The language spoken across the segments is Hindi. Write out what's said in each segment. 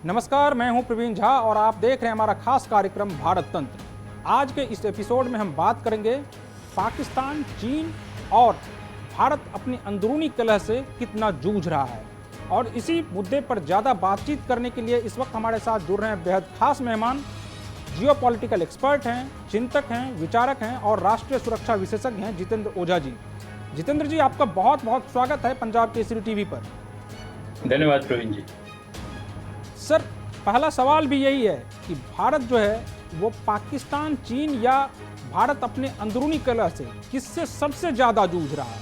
नमस्कार, मैं हूं प्रवीण झा और आप देख रहे हैं हमारा खास कार्यक्रम भारत तंत्र। आज के इस एपिसोड में हम बात करेंगे पाकिस्तान, चीन और भारत अपनी अंदरूनी कलह से कितना जूझ रहा है। और इसी मुद्दे पर ज़्यादा बातचीत करने के लिए इस वक्त हमारे साथ जुड़ रहे हैं बेहद खास मेहमान, जियोपॉलिटिकल एक्सपर्ट हैं, चिंतक हैं, विचारक हैं और राष्ट्रीय सुरक्षा विशेषज्ञ हैं जितेंद्र ओझा जी। जितेंद्र जी, आपका बहुत बहुत स्वागत है पंजाब केसरी टीवी पर। धन्यवाद प्रवीण जी। सर, पहला सवाल भी यही है कि भारत जो है वो पाकिस्तान, चीन या भारत अपने अंदरूनी कलह से किससे सबसे ज्यादा जूझ रहा है?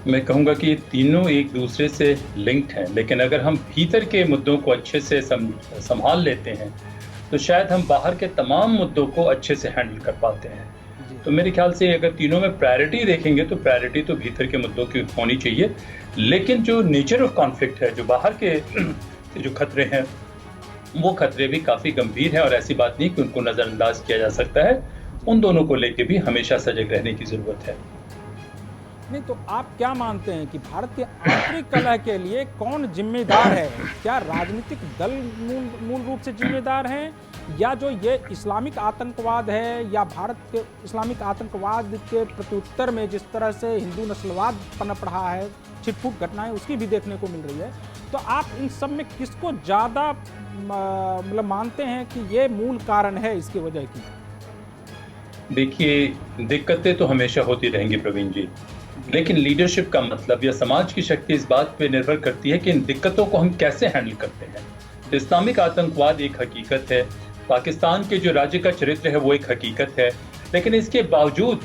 मैं कहूँगा कि ये तीनों एक दूसरे से लिंक्ड हैं, लेकिन अगर हम भीतर के मुद्दों को अच्छे से संभाल लेते हैं तो शायद हम बाहर के तमाम मुद्दों को अच्छे से हैंडल कर पाते हैं। तो मेरे ख्याल से अगर तीनों में प्रायोरिटी देखेंगे तो प्रायोरिटी तो भीतर के मुद्दों की होनी चाहिए, लेकिन जो नेचर ऑफ कॉन्फ्लिक्ट है, जो बाहर के जो खतरे हैं, वो खतरे भी काफ़ी गंभीर हैं और ऐसी बात नहीं कि उनको नज़रअंदाज किया जा सकता है। उन दोनों को लेके भी हमेशा सजग रहने की ज़रूरत है। नहीं तो आप क्या मानते हैं कि भारत के आंतरिक कलह के लिए कौन जिम्मेदार है? क्या राजनीतिक दल मूल रूप से जिम्मेदार हैं, या जो ये इस्लामिक आतंकवाद है, या भारत के इस्लामिक आतंकवाद के प्रत्युत्तर में जिस तरह से हिंदू नस्लवाद पनप रहा है, छिटपुट घटनाएं उसकी भी देखने को मिल रही है, तो आप इन सब में किसको ज़्यादा मतलब मानते हैं कि ये मूल कारण है इसकी वजह की? देखिए, दिक्कतें तो हमेशा होती रहेंगी प्रवीण जी, लेकिन लीडरशिप का मतलब या समाज की शक्ति इस बात पे निर्भर करती है कि इन दिक्कतों को हम कैसे हैंडल करते हैं। तो इस्लामिक आतंकवाद एक हकीकत है, पाकिस्तान के जो राज्य का चरित्र है वो एक हकीकत है, लेकिन इसके बावजूद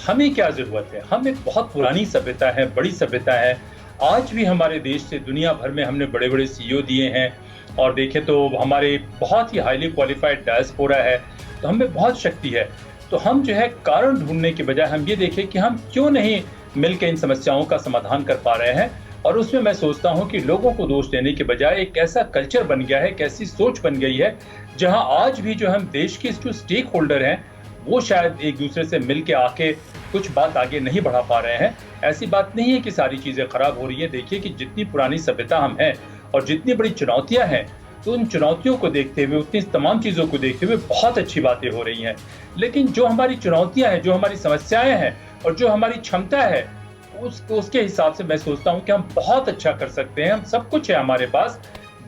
हमें क्या ज़रूरत है? हम एक बहुत पुरानी सभ्यता है, बड़ी सभ्यता है। आज भी हमारे देश से दुनिया भर में हमने बड़े बड़े CEO दिए हैं, और देखें तो हमारे बहुत ही हाईली क्वालिफाइड डायस्पोरा है, तो हमें बहुत शक्ति है। तो हम जो है कारण ढूंढने के बजाय हम ये देखें कि हम क्यों नहीं मिलकर इन समस्याओं का समाधान कर पा रहे हैं। और उसमें मैं सोचता हूं कि लोगों को दोष देने के बजाय एक ऐसा कल्चर बन गया है, एक ऐसी सोच बन गई है, जहां आज भी जो हम देश के जो स्टेक होल्डर हैं वो शायद एक दूसरे से मिल के आके कुछ बात आगे नहीं बढ़ा पा रहे हैं। ऐसी बात नहीं है कि सारी चीज़ें खराब हो रही है। देखिए कि जितनी पुरानी सभ्यता हम हैं और जितनी बड़ी चुनौतियां हैं, तो उन चुनौतियों को देखते हुए, उतनी तमाम चीज़ों को देखते हुए बहुत अच्छी बातें हो रही हैं। लेकिन जो हमारी चुनौतियां हैं, जो हमारी समस्याएं हैं और जो हमारी क्षमता है, उसके हिसाब से मैं सोचता हूं कि हम बहुत अच्छा कर सकते हैं। हम सब कुछ है हमारे पास,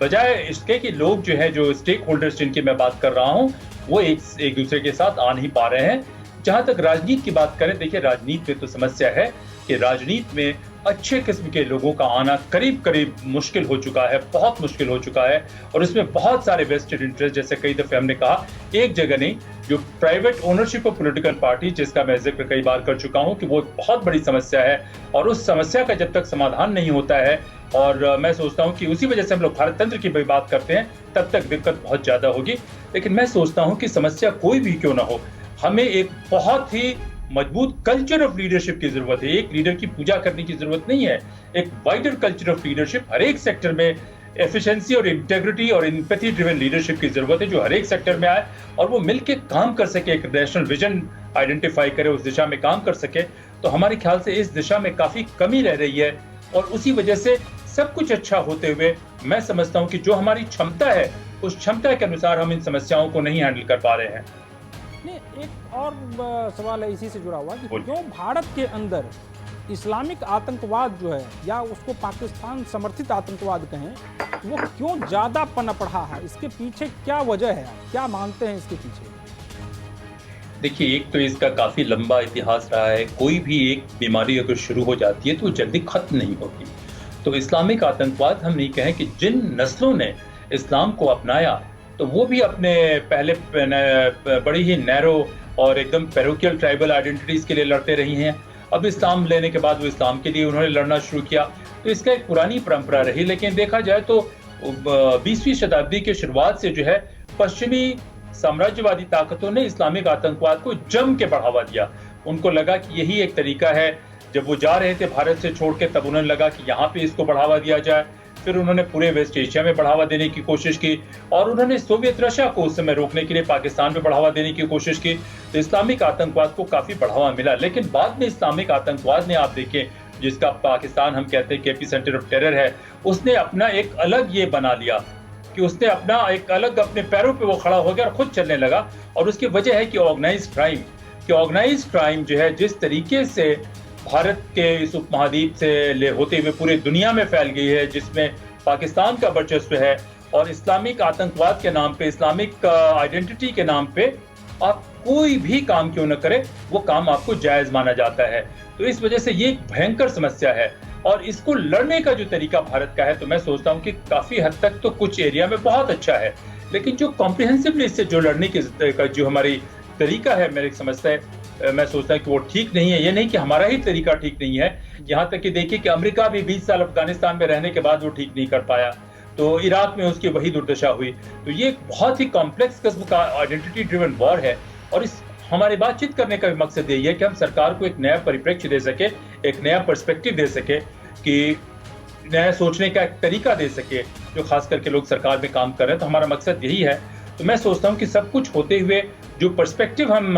बजाय इसके कि लोग जो है, जो स्टेक होल्डर्स जिनकी मैं बात कर रहा हूं, वो एक दूसरे के साथ आ नहीं पा रहे हैं। जहां तक राजनीति की बात करें, देखिए राजनीति में तो समस्या है कि राजनीति में अच्छे किस्म के लोगों का आना करीब करीब मुश्किल हो चुका है, बहुत मुश्किल हो चुका है। और इसमें बहुत सारे वेस्टेड इंटरेस्ट, जैसे कई दफे हमने कहा, एक जगह नहीं, जो private ownership of political party, जिसका मैं जिक्र कई बार कर चुका हूं कि वो बहुत बड़ी समस्या है। और उस समस्या का जब तक समाधान नहीं होता है, और मैं सोचता हूं कि उसी वजह से हम लोग भारत तंत्र की भी बात करते हैं, तब तक दिक्कत बहुत ज्यादा होगी। लेकिन मैं सोचता हूं कि समस्या कोई भी क्यों ना हो, हमें एक बहुत ही मजबूत कल्चर ऑफ लीडरशिप की जरूरत है। एक लीडर की पूजा करने की जरूरत नहीं है, एक वाइडर कल्चर ऑफ लीडरशिप, हर एक सेक्टर में एफिशिएंसी और इंटेग्रिटी और एम्पैथी ड्रिवन लीडरशिप की जरूरत है, जो हर एक सेक्टर में आए और वो मिलकर काम कर सके, एक नेशनल विजन आइडेंटिफाई करे, उस दिशा में काम कर सके। तो हमारे ख्याल से इस दिशा में काफी कमी रह रही है, और उसी वजह से सब कुछ अच्छा होते हुए मैं समझता हूँ कि जो हमारी क्षमता है, उस क्षमता के अनुसार हम इन समस्याओं को नहीं हैंडल कर पा रहे हैं। नहीं, एक और सवाल है इसी से जुड़ा हुआ कि क्यों भारत के अंदर इस्लामिक आतंकवाद जो है, या उसको पाकिस्तान समर्थित आतंकवाद कहें, वो क्यों ज़्यादा पनप रहा है? इसके पीछे क्या वजह है? आप क्या मानते हैं इसके पीछे? देखिए, एक तो इसका काफ़ी लंबा इतिहास रहा है। कोई भी एक बीमारी अगर शुरू हो जाती है तो जल्दी खत्म नहीं होती। तो इस्लामिक आतंकवाद हम नहीं कहें कि जिन नस्लों ने इस्लाम को अपनाया, तो वो भी अपने पहले बड़ी ही नैरो और एकदम पैरोकियल ट्राइबल आइडेंटिटीज़ के लिए लड़ते रही हैं। अब इस्लाम लेने के बाद वो इस्लाम के लिए उन्होंने लड़ना शुरू किया। तो इसका एक पुरानी परंपरा रही, लेकिन देखा जाए तो 20वीं शताब्दी के शुरुआत से जो है, पश्चिमी साम्राज्यवादी ताकतों ने इस्लामिक आतंकवाद को जम के बढ़ावा दिया। उनको लगा कि यही एक तरीका है। जब वो जा रहे थे भारत से छोड़ के, तब उन्हें लगा कि यहाँ पे इसको बढ़ावा दिया जाए। फिर उन्होंने पूरे वेस्ट एशिया में बढ़ावा देने की कोशिश की, और उन्होंने सोवियत रशिया को उस समय रोकने के लिए पाकिस्तान में बढ़ावा देने की कोशिश की। तो इस्लामिक आतंकवाद को काफी बढ़ावा मिला, लेकिन बाद में इस्लामिक आतंकवाद ने, आप देखें, जिसका पाकिस्तान हम कहते हैं कि एपी सेंटर ऑफ टेरर है, उसने अपना एक अलग ये बना लिया कि उसने अपना एक अलग अपने पैरों पे वो खड़ा हो गया और खुद चलने लगा। और उसकी वजह है कि ऑर्गेनाइज क्राइम जो है जिस तरीके से भारत के इस उपमहाद्वीप से होते हुए पूरे दुनिया में फैल गई है, जिसमें पाकिस्तान का वर्चस्व है और इस्लामिक आतंकवाद के नाम पे, इस्लामिक आइडेंटिटी के नाम पे आप कोई भी काम क्यों न करें, वो काम आपको जायज माना जाता है। तो इस वजह से ये एक भयंकर समस्या है और इसको लड़ने का जो तरीका भारत का है, तो मैं सोचता हूँ कि काफी हद तक तो कुछ एरिया में बहुत अच्छा है, लेकिन जो कॉम्प्रिहेंसिवली इससे जो लड़ने का जो हमारी तरीका है, मेरे समझता है, मैं सोचता हूँ कि वो ठीक नहीं है। ये नहीं कि हमारा ही तरीका ठीक नहीं है, यहाँ तक कि देखिए कि अमेरिका भी 20 साल अफगानिस्तान में रहने के बाद वो ठीक नहीं कर पाया, तो इराक में उसकी वही दुर्दशा हुई। तो ये एक बहुत ही कॉम्प्लेक्स किस्म का आइडेंटिटी ड्रिवन वॉर है और इस हमारे बातचीत करने का मकसद यही है कि हम सरकार को एक नया परिप्रेक्ष्य दे सके, एक नया पर्सपेक्टिव दे सके, कि नया सोचने का एक तरीका दे सके, जो खास करके लोग सरकार में काम कर रहे हैं। तो हमारा मकसद यही है। तो मैं सोचता हूँ कि सब कुछ होते हुए जो पर्सपेक्टिव हम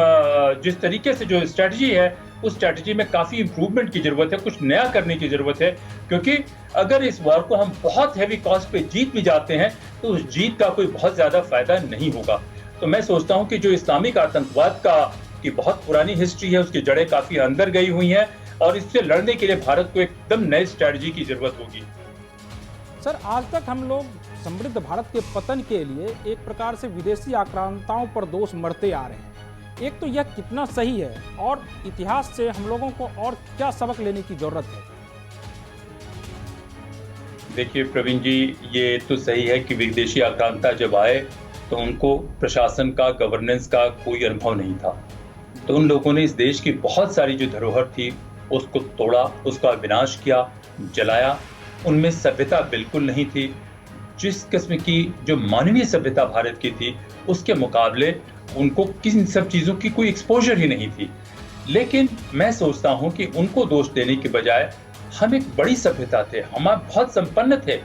जिस तरीके से जो स्ट्रैटेजी है, उस स्ट्रैटेजी में काफी इंप्रूवमेंट की जरूरत है, कुछ नया करने की जरूरत है, क्योंकि अगर इस वॉर को हम बहुत हैवी कॉस्ट पे जीत भी जाते हैं तो उस जीत का कोई बहुत ज्यादा फायदा नहीं होगा। तो मैं सोचता हूँ कि जो इस्लामिक आतंकवाद की बहुत पुरानी हिस्ट्री है, उसकी जड़ें काफी अंदर गई हुई हैं और इससे लड़ने के लिए भारत को एकदम नई स्ट्रैटेजी की जरूरत होगी। सर, आज तक हम लोग समृद्ध भारत के पतन के लिए एक प्रकार से विदेशी आक्रांताओं पर दोष मढ़ते आ रहे हैं। एक तो यह कितना सही है और इतिहास से हम लोगों को और क्या सबक लेने की जरूरत है? देखिए प्रवीण जी, ये तो सही है कि विदेशी आक्रांता जब आए तो उनको प्रशासन का, गवर्नेंस का कोई अनुभव नहीं था। तो उन लोगों ने इस देश की बहुत सारी जो धरोहर थी उसको तोड़ा, उसका विनाश किया, जलाया। उनमें सभ्यता बिल्कुल नहीं थी। जिस किस्म की जो मानवीय सभ्यता भारत की थी, उसके मुकाबले उनको किन सब चीज़ों की कोई एक्सपोजर ही नहीं थी। लेकिन मैं सोचता हूं कि उनको दोष देने के बजाय हम एक बड़ी सभ्यता थे, हम बहुत संपन्न थे।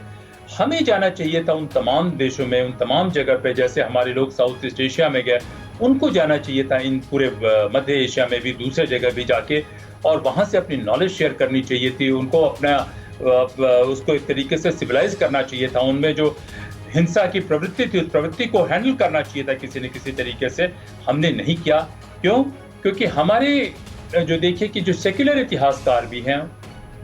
हमें जाना चाहिए था उन तमाम देशों में, उन तमाम जगह पे, जैसे हमारे लोग साउथ ईस्ट एशिया में गए, उनको जाना चाहिए था इन पूरे मध्य एशिया में भी, दूसरे जगह भी जाके, और वहाँ से अपनी नॉलेज शेयर करनी चाहिए थी। उनको अपना उसको एक तरीके से सिविलाइज करना चाहिए था। उनमें जो हिंसा की प्रवृत्ति थी, उस प्रवृत्ति को हैंडल करना चाहिए था किसी न किसी तरीके से। हमने नहीं किया। क्यों? क्योंकि हमारे जो देखिए कि जो सेक्युलर इतिहासकार भी हैं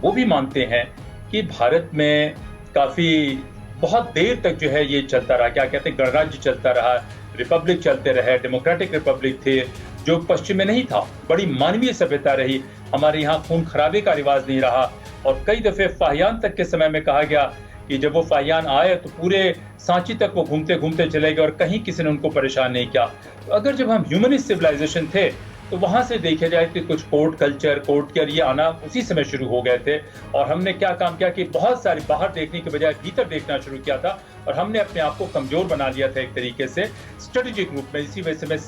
वो भी मानते हैं कि भारत में काफ़ी बहुत देर तक जो है ये चलता रहा, क्या कहते हैं, गणराज्य चलता रहा, रिपब्लिक चलते रहे, डेमोक्रेटिक रिपब्लिक थे, जो पश्चिम में नहीं था। बड़ी मानवीय सभ्यता रही। हमारे यहाँ खून खराबे का रिवाज नहीं रहा। और कई दफ़े फाहियान तक के समय में कहा गया कि जब वो फाहियान आए तो पूरे सांची तक वो घूमते घूमते चले गए और कहीं किसी ने उनको परेशान नहीं किया। तो अगर जब हम ह्यूमनिस्ट सिविलाइजेशन थे तो वहाँ से देखा जाए कि कुछ कोर्ट कल्चर ये आना उसी समय शुरू हो गए थे। और हमने क्या काम किया कि बहुत सारी बाहर देखने के बजाय भीतर देखना शुरू किया था और हमने अपने आप को कमजोर बना लिया था एक तरीके से स्ट्रेटेजिक रूप में। इसी वजह से मैं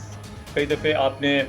कई दफ़े आपने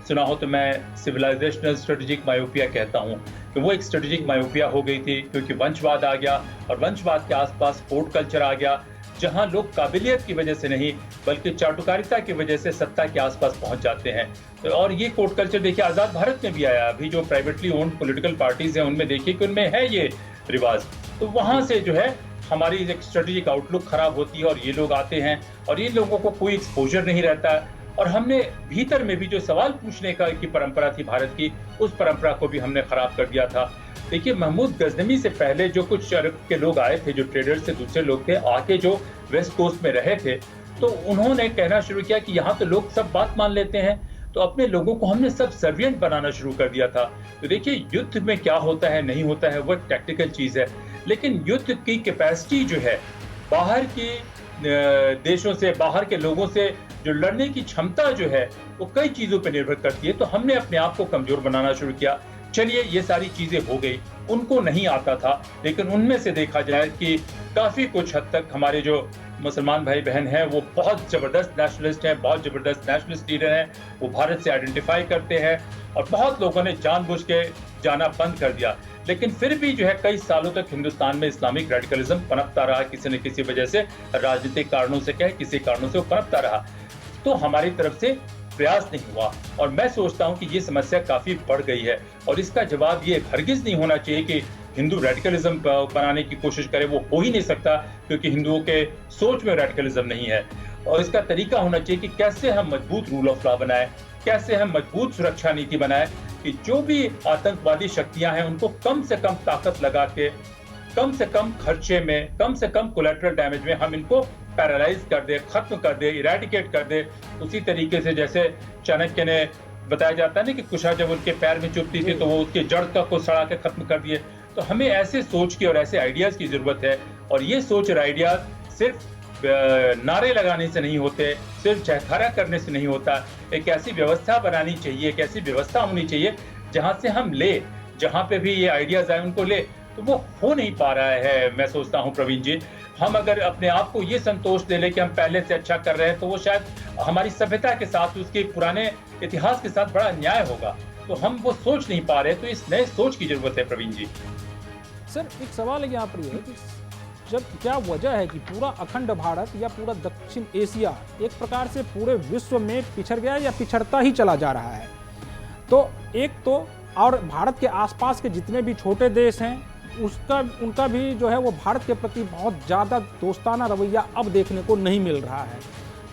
सुना हो तो मैं सिविलाइजेशनल स्ट्रेटेजिक मायोपिया कहता हूँ कि वो एक स्ट्रेटेजिक मायोपिया हो गई थी, क्योंकि वंशवाद आ गया और वंशवाद के आसपास कोर्ट कल्चर आ गया, जहां लोग काबिलियत की वजह से नहीं बल्कि चाटुकारिता की वजह से सत्ता के आसपास पहुंच जाते हैं। तो और ये कोर्ट कल्चर देखिए आज़ाद भारत में भी आया। अभी जो प्राइवेटली ओन्ड पॉलिटिकल पार्टीज हैं उनमें देखिए कि उनमें है ये रिवाज। तो वहां से जो है हमारी एक स्ट्रेटेजिक आउटलुक खराब होती है और ये लोग आते हैं और ये लोगों को कोई एक्सपोजर नहीं रहता। और हमने भीतर में भी जो सवाल पूछने की परंपरा थी भारत की, उस परंपरा को भी हमने खराब कर दिया था। देखिए महमूद गजनवी से पहले जो कुछ अरब के लोग आए थे, जो ट्रेडर्स से दूसरे लोग थे, आके जो वेस्ट कोस्ट में रहे थे, तो उन्होंने कहना शुरू किया कि यहाँ तो लोग सब बात मान लेते हैं। तो अपने लोगों को हमने सब सर्वियंट बनाना शुरू कर दिया था। तो देखिए युद्ध में क्या होता है नहीं होता है वो एक टैक्टिकल चीज़ है, लेकिन युद्ध की कैपेसिटी जो है बाहर की देशों से, बाहर के लोगों से जो लड़ने की क्षमता जो है वो कई चीज़ों पर निर्भर करती है। तो हमने अपने आप को कमजोर बनाना शुरू किया। चलिए ये सारी चीज़ें हो गई, उनको नहीं आता था, लेकिन उनमें से देखा जाए कि काफ़ी कुछ हद तक हमारे जो मुसलमान भाई बहन हैं वो बहुत ज़बरदस्त नेशनलिस्ट हैं, बहुत ज़बरदस्त नेशनलिस्ट लीडर हैं, वो भारत से आइडेंटिफाई करते हैं और बहुत लोगों ने जानबूझ के जाना बंद कर दिया। लेकिन फिर भी जो है कई सालों तक हिंदुस्तान में इस्लामिक रेडिकलिज्म पनपता रहा, किसी न किसी वजह से, राजनीतिक कारणों से कहे, किसी कारणों से वो पनपता रहा। तो हमारी तरफ से प्रयास नहीं हुआ। और मैं सोचता हूं कि ये समस्या काफी बढ़ गई है और इसका जवाब ये हरगिज नहीं होना चाहिए कि हिंदू रेडिकलिज्म बनाने की कोशिश करे। वो हो ही नहीं सकता क्योंकि हिंदुओं के सोच में रेडिकलिज्म नहीं है। और इसका तरीका होना चाहिए कि कैसे हम मजबूत रूल ऑफ लॉ बनाएं, कैसे हम मजबूत सुरक्षा नीति बनाएं कि जो भी आतंकवादी शक्तियां हैं उनको कम से कम ताकत लगा के, कम से कम खर्चे में, कम से कम कोलैटरल डैमेज में हम इनको पैरालाइज कर दे, खत्म कर दे, इरेडिकेट कर दे। उसी तरीके से जैसे चाणक्य ने बताया जाता है ना कि कुशा जब उनके पैर में चुभती थी तो वो उसके जड़ तक को सड़ा के खत्म कर दिए। तो हमें ऐसे सोच की और ऐसे आइडियाज की जरूरत है। और ये सोच और आइडियाज सिर्फ नारे लगाने से नहीं होते, सिर्फ जयकारा करने से नहीं होता। एक ऐसी व्यवस्था बनानी चाहिए, एक ऐसी व्यवस्था होनी चाहिए जहां से हम ले, जहां पे भी ये आइडियाज आए उनको ले। तो वो हो नहीं पा रहा है। मैं सोचता हूं प्रवीण जी, हम अगर अपने आप को ये संतोष दे ले कि हम पहले से अच्छा कर रहे हैं तो वो शायद हमारी सभ्यता के साथ, उसके पुराने इतिहास के साथ बड़ा अन्याय होगा। तो हम वो सोच नहीं पा रहे, तो इस नए सोच की जरूरत है प्रवीण जी। सर एक सवाल यहाँ पर है कि जब क्या वजह है कि पूरा अखंड भारत या पूरा दक्षिण एशिया एक प्रकार से पूरे विश्व में पिछड़ गया या पिछड़ता ही चला जा रहा है? तो एक तो और भारत के आसपास के जितने भी छोटे देश हैं उनका भी जो है वो भारत के प्रति बहुत ज़्यादा दोस्ताना रवैया अब देखने को नहीं मिल रहा है।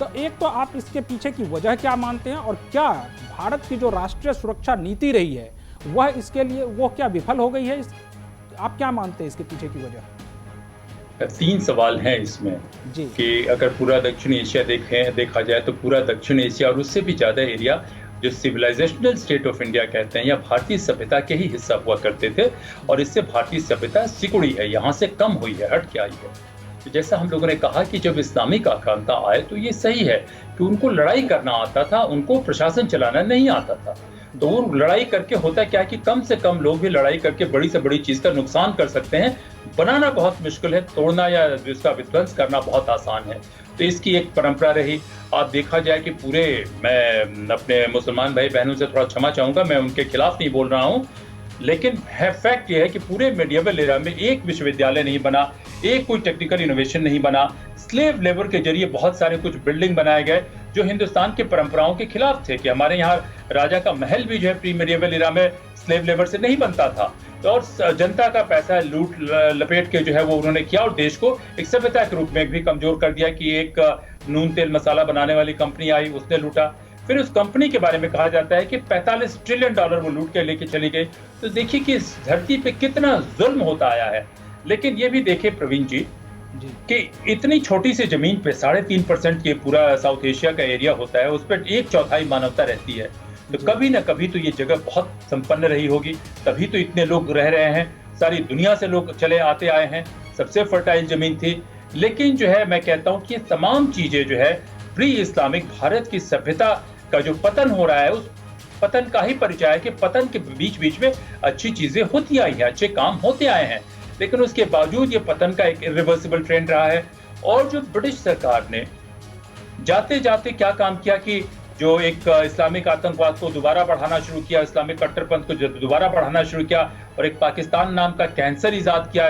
तो एक तो आप इसके पीछे की वजह क्या मानते हैं और क्या भारत की जो राष्ट्रीय सुरक्षा नीति रही है वह इसके लिए वो क्या विफल हो गई है? आप क्या मानते हैं इसके पीछे की वजह? 3 सवाल हैं इसमें जी। कि अगर पूरा दक्षिण एशिया देखा जाए तो पूरा दक्षिण एशिया और उससे भी ज़्यादा एरिया जो सिविलाइजेशनल स्टेट ऑफ इंडिया कहते हैं या भारतीय सभ्यता के ही हिस्सा हुआ करते थे और इससे भारतीय सभ्यता सिकुड़ी है, यहाँ से कम हुई है, हट के आई है। तो जैसा हम लोगों ने कहा कि जब इस्लामिक आक्रांता आए तो ये सही है कि उनको लड़ाई करना आता था, उनको प्रशासन चलाना नहीं आता था। तो वो लड़ाई करके होता क्या कि कम से कम लोग भी लड़ाई करके बड़ी से बड़ी चीज का नुकसान कर सकते हैं। बनाना बहुत मुश्किल है, तोड़ना या उसका विध्वंस करना बहुत आसान है। तो इसकी एक परंपरा रही। आप देखा जाए कि पूरे, मैं अपने मुसलमान भाई बहनों से थोड़ा क्षमा चाहूंगा, मैं उनके खिलाफ नहीं बोल रहा हूँ, लेकिन है फैक्ट ये है कि पूरे मेडिएवल एरा में एक विश्वविद्यालय नहीं बना, एक कोई टेक्निकल इनोवेशन नहीं बना। स्लेव लेबर के जरिए बहुत सारे कुछ बिल्डिंग बनाए गए जो हिंदुस्तान की परंपराओं के खिलाफ थे। कि हमारे यहाँ राजा का महल भी जो है प्री मेडिएवल एरा में स्लेव लेबर से नहीं बनता था। तो और जनता का पैसा लूट लपेट के जो है वो उन्होंने किया और देश को एक सभ्यता के रूप में भी कमजोर कर दिया। कि एक नून तेल मसाला बनाने वाली कंपनी आई, उसने लूटा। फिर उस कंपनी के बारे में कहा जाता है कि 45 ट्रिलियन डॉलर वो लूट के लेके चली गई। तो देखिए कि इस धरती पे कितना जुल्म होता आया है। लेकिन ये भी देखिए प्रवीण जी कि इतनी छोटी सी जमीन पे 3.5% के पूरा साउथ एशिया का एरिया होता है, उस पर 1/4 मानवता रहती है। तो कभी ना कभी तो ये जगह बहुत संपन्न रही होगी, तभी तो इतने लोग रह रहे हैं, सारी दुनिया से लोग चले आते आए हैं, सबसे फर्टाइल जमीन थी। लेकिन जो है मैं कहता हूँ कि ये तमाम चीजें जो है प्री इस्लामिक भारत की सभ्यता का जो पतन हो रहा है, उस पतन का ही परिचय है कि पतन के बीच बीच में अच्छी चीजें होती आई हैं, अच्छे काम होते आए हैं। लेकिन उसके बावजूद ये पतन का एक इरिवर्सिबल ट्रेंड रहा है। और जो ब्रिटिश सरकार ने जाते जाते क्या काम किया कि जो एक इस्लामिक आतंकवाद को दोबारा बढ़ाना शुरू किया, इस्लामिक कट्टरपंथ को दोबारा बढ़ाना शुरू किया और एक पाकिस्तान नाम का कैंसर इजाद किया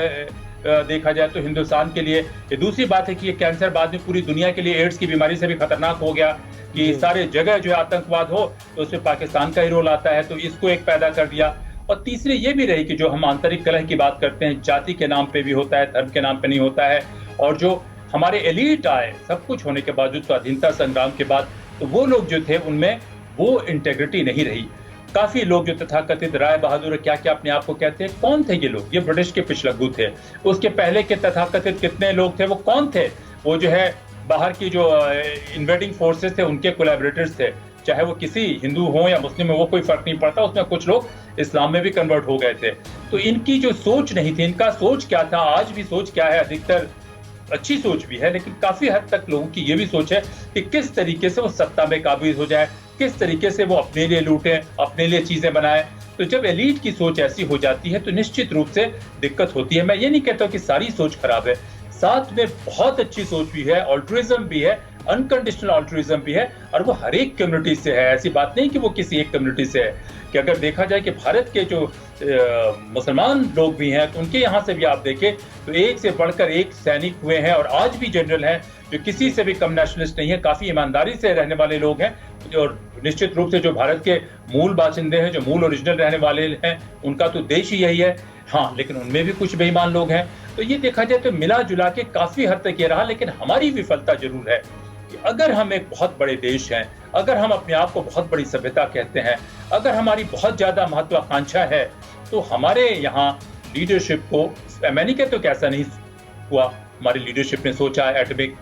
देखा जाए तो हिंदुस्तान के लिए। ये दूसरी बात है कि ये कैंसर बाद में पूरी दुनिया के लिए एड्स की बीमारी से भी खतरनाक हो गया कि सारे जगह जो आतंकवाद हो तो उसमें पाकिस्तान का ही रोल आता है। तो इसको एक पैदा कर दिया। और तीसरी ये भी रही कि जो हम आंतरिक कलह की बात करते हैं, जाति के नाम पे भी होता है, धर्म के नाम पे नहीं होता है। और जो हमारे एलीट आए सब कुछ होने के बावजूद स्वाधीनता संग्राम के बाद, तो वो लोग जो थे उनमें वो इंटेग्रिटी नहीं रही। काफी लोग जो तथाकथित राय बहादुर क्या क्या अपने आप को कहते हैं, कौन थे ये लोग? ये ब्रिटिश के पिछलग्गू थे। उसके पहले के तथाकथित कितने लोग थे, वो कौन थे? वो जो है बाहर की जो इन्वेडिंग फोर्सेस थे उनके कोलैबोरेटर्स थे। चाहे वो किसी हिंदू हो या मुस्लिम हो, वो कोई फर्क नहीं पड़ता। उसमें कुछ लोग इस्लाम में भी कन्वर्ट हो गए थे। तो इनकी जो सोच नहीं थी, इनका सोच क्या था, आज भी सोच क्या है, अधिकतर अच्छी सोच भी है, लेकिन काफी हद तक लोगों की ये भी सोच है कि किस तरीके से वो सत्ता में काबिज हो जाए, किस तरीके से वो अपने लिए लूटे, अपने लिए चीजें बनाए। तो जब एलीट की सोच ऐसी हो जाती है तो निश्चित रूप से दिक्कत होती है। मैं ये नहीं कहता कि सारी सोच खराब है, साथ में बहुत अच्छी सोच भी है, ऑल्ट्रुइज्म भी है, अनकंडीशनल ऑल्ट्रुइज्म भी है, और वो हर एक कम्युनिटी से है। ऐसी बात नहीं कि वो किसी एक कम्युनिटी से है। कि अगर देखा जाए कि भारत के जो मुसलमान लोग भी हैं तो उनके यहाँ से भी आप देखें तो एक से बढ़कर एक सैनिक हुए हैं और आज भी जनरल हैं जो किसी से भी कम नेशनलिस्ट नहीं है, काफी ईमानदारी से रहने वाले लोग हैं। और निश्चित रूप से जो भारत के मूल बाशिंदे हैं, जो मूल ओरिजिनल रहने वाले हैं, उनका तो देश ही यही है। हाँ, लेकिन उनमें भी कुछ बेईमान लोग हैं। तो ये देखा जाए तो मिला जुला के काफी हद तक ये रहा, लेकिन हमारी विफलता जरूर है कि अगर हम एक बहुत बड़े देश हैं, अगर हम अपने आप को बहुत बड़ी सभ्यता कहते हैं, अगर हमारी बहुत ज्यादा महत्वाकांक्षा है, तो हमारे यहाँ लीडरशिप को, मैं नहीं कहता कि ऐसा नहीं हुआ, हमारी लीडरशिप ने सोचा, एटॉमिक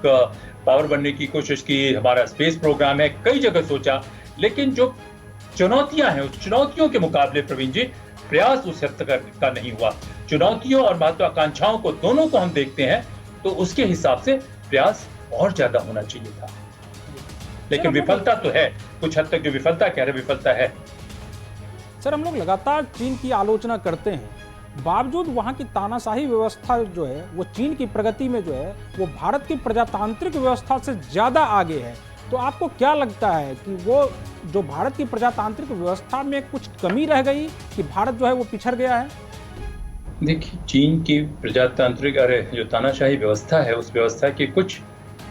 पावर बनने की कोशिश की, हमारा स्पेस प्रोग्राम है, कई जगह सोचा, लेकिन जो चुनौतियां हैं उस चुनौतियों के मुकाबले प्रवीण जी प्रयास उस हद तक का नहीं हुआ। चुनौतियों और महत्वाकांक्षाओं को दोनों को हम देखते हैं तो उसके हिसाब से प्रयास और ज्यादा होना चाहिए था, लेकिन विफलता तो है, कुछ हद तक जो विफलता कह रहे विफलता है। सर, हम लोग लगातार चीन की आलोचना करते हैं, बावजूद वहाँ की तानाशाही व्यवस्था जो है वो चीन की प्रगति में जो है वो भारत की प्रजातांत्रिक व्यवस्था से ज़्यादा आगे है। तो आपको क्या लगता है कि वो जो भारत की प्रजातांत्रिक व्यवस्था में कुछ कमी रह गई कि भारत जो है वो पिछड़ गया है? देखिए, चीन की प्रजातांत्रिक जो तानाशाही व्यवस्था है उस व्यवस्था की कुछ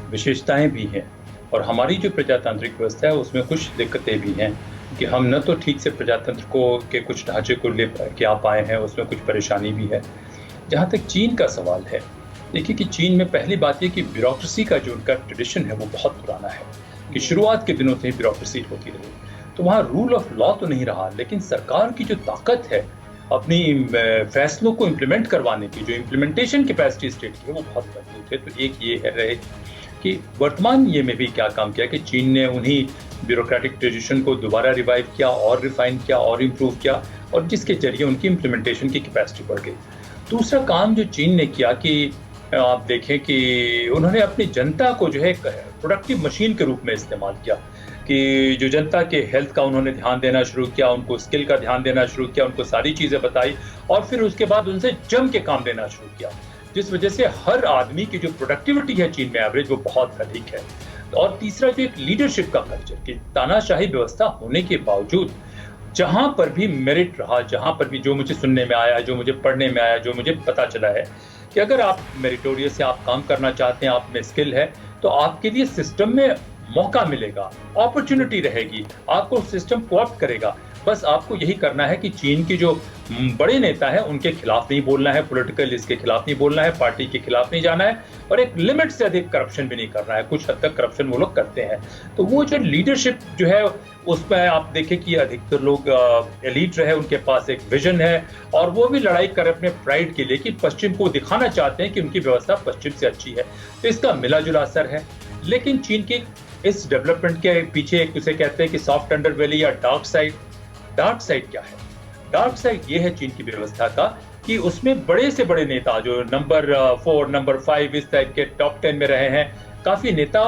विशेषताएं भी हैं, और हमारी जो प्रजातांत्रिक व्यवस्था है उसमें कुछ दिक्कतें भी हैं कि हम न तो ठीक से प्रजातंत्र को के कुछ ढांचे को ले के आ पाए हैं, उसमें कुछ परेशानी भी है। जहाँ तक चीन का सवाल है, देखिए कि चीन में पहली बात ये कि ब्यूरोक्रेसी का जो उनका ट्रेडिशन है वो बहुत पुराना है, कि शुरुआत के दिनों से ही ब्यूरोक्रेसी होती रही। तो वहाँ रूल ऑफ लॉ तो नहीं रहा, लेकिन सरकार की जो ताकत है अपनी फैसलों को इम्प्लीमेंट करवाने की, जो इम्प्लीमेंटेशन कैपेसिटी स्टेट की है वो बहुत मजबूत है। तो एक ये है रहे कि वर्तमान ये में भी क्या काम किया कि चीन ने उन्हीं ब्यूरोक्रेटिक ट्रेडिशन को दोबारा रिवाइव किया और रिफाइन किया और इम्प्रूव किया, और जिसके जरिए उनकी इम्प्लीमेंटेशन की कैपेसिटी बढ़ गई। दूसरा काम जो चीन ने किया कि आप देखें कि उन्होंने अपनी जनता को जो है प्रोडक्टिव मशीन के रूप में इस्तेमाल किया, कि जो जनता के हेल्थ का उन्होंने ध्यान देना शुरू किया, उनको स्किल का ध्यान देना शुरू किया, उनको सारी चीज़ें बताई और फिर उसके बाद उनसे जम के काम लेना शुरू किया, जिस वजह से हर आदमी की जो प्रोडक्टिविटी है चीन में एवरेज वो बहुत अधिक है। और तीसरा जो एक लीडरशिप का कल्चर, कि तानाशाही व्यवस्था होने के बावजूद जहां पर भी मेरिट रहा, जहां पर भी जो मुझे सुनने में आया, जो मुझे पढ़ने में आया, जो मुझे पता चला है कि अगर आप मेरिटोरियस से आप काम करना चाहते हैं, आप में स्किल है, तो आपके लिए सिस्टम में मौका मिलेगा, अपॉर्चुनिटी रहेगी, आपको सिस्टम कोऑप्ट करेगा। बस आपको यही करना है कि चीन के जो बड़े नेता हैं उनके खिलाफ नहीं बोलना है, पॉलिटिकल इसके खिलाफ नहीं बोलना है, पार्टी के खिलाफ नहीं जाना है, और एक लिमिट से अधिक करप्शन भी नहीं करना है। कुछ हद तक करप्शन वो लोग करते हैं। तो वो जो लीडरशिप जो है उसमें आप देखें कि अधिकतर लोग एलीट रहे, उनके पास एक विजन है, और वो भी लड़ाई कर अपने प्राइड के लिए कि पश्चिम को दिखाना चाहते हैं कि उनकी व्यवस्था पश्चिम से अच्छी है। तो इसका मिला जुला असर है। लेकिन चीन के इस डेवलपमेंट के पीछे एक उसे कहते हैं कि सॉफ्ट अंडरबेली या डार्क साइड। डार्क साइड क्या है? डार्क साइड ये है चीन की व्यवस्था का कि उसमें बड़े से बड़े नेता जो नंबर 4, नंबर 5 इस टाइप के टॉप 10 में रहे हैं, काफी नेता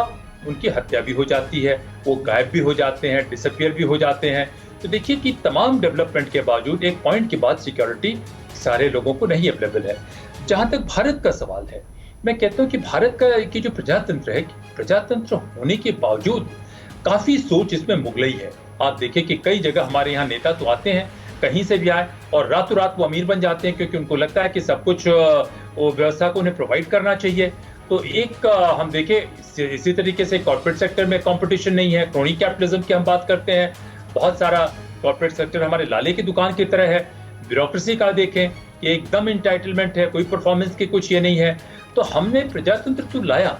उनकी हत्या भी हो जाती है, वो गायब भी हो जाते हैं, डिसअपियर भी हो जाते हैं। तो देखिए कि तमाम डेवलपमेंट के बावजूद एक पॉइंट के बाद सिक्योरिटी सारे लोगों को नहीं अवेलेबल है। जहां तक भारत का सवाल है, मैं कहता हूं कि भारत का की जो प्रजातंत्र है, प्रजातंत्र होने के बावजूद काफी सोच इसमें मुगलई है। आप देखिए कि कई जगह हमारे यहाँ नेता तो आते हैं कहीं से भी आए और रातों रात वो अमीर बन जाते हैं, क्योंकि उनको लगता है कि सब कुछ वो व्यवस्था को उन्हें प्रोवाइड करना चाहिए। तो एक हम देखें इसी तरीके से कॉर्पोरेट सेक्टर में कंपटीशन नहीं है, क्रोनी कैपिटलिज्म की हम बात करते हैं, बहुत सारा कॉर्पोरेट सेक्टर हमारे लाले की दुकान की तरह है। ब्यूरोक्रेसी का देखें कि एकदम इंटाइटलमेंट है, कोई परफॉर्मेंस की कुछ ये नहीं है। तो हमने प्रजातंत्र तो लाया,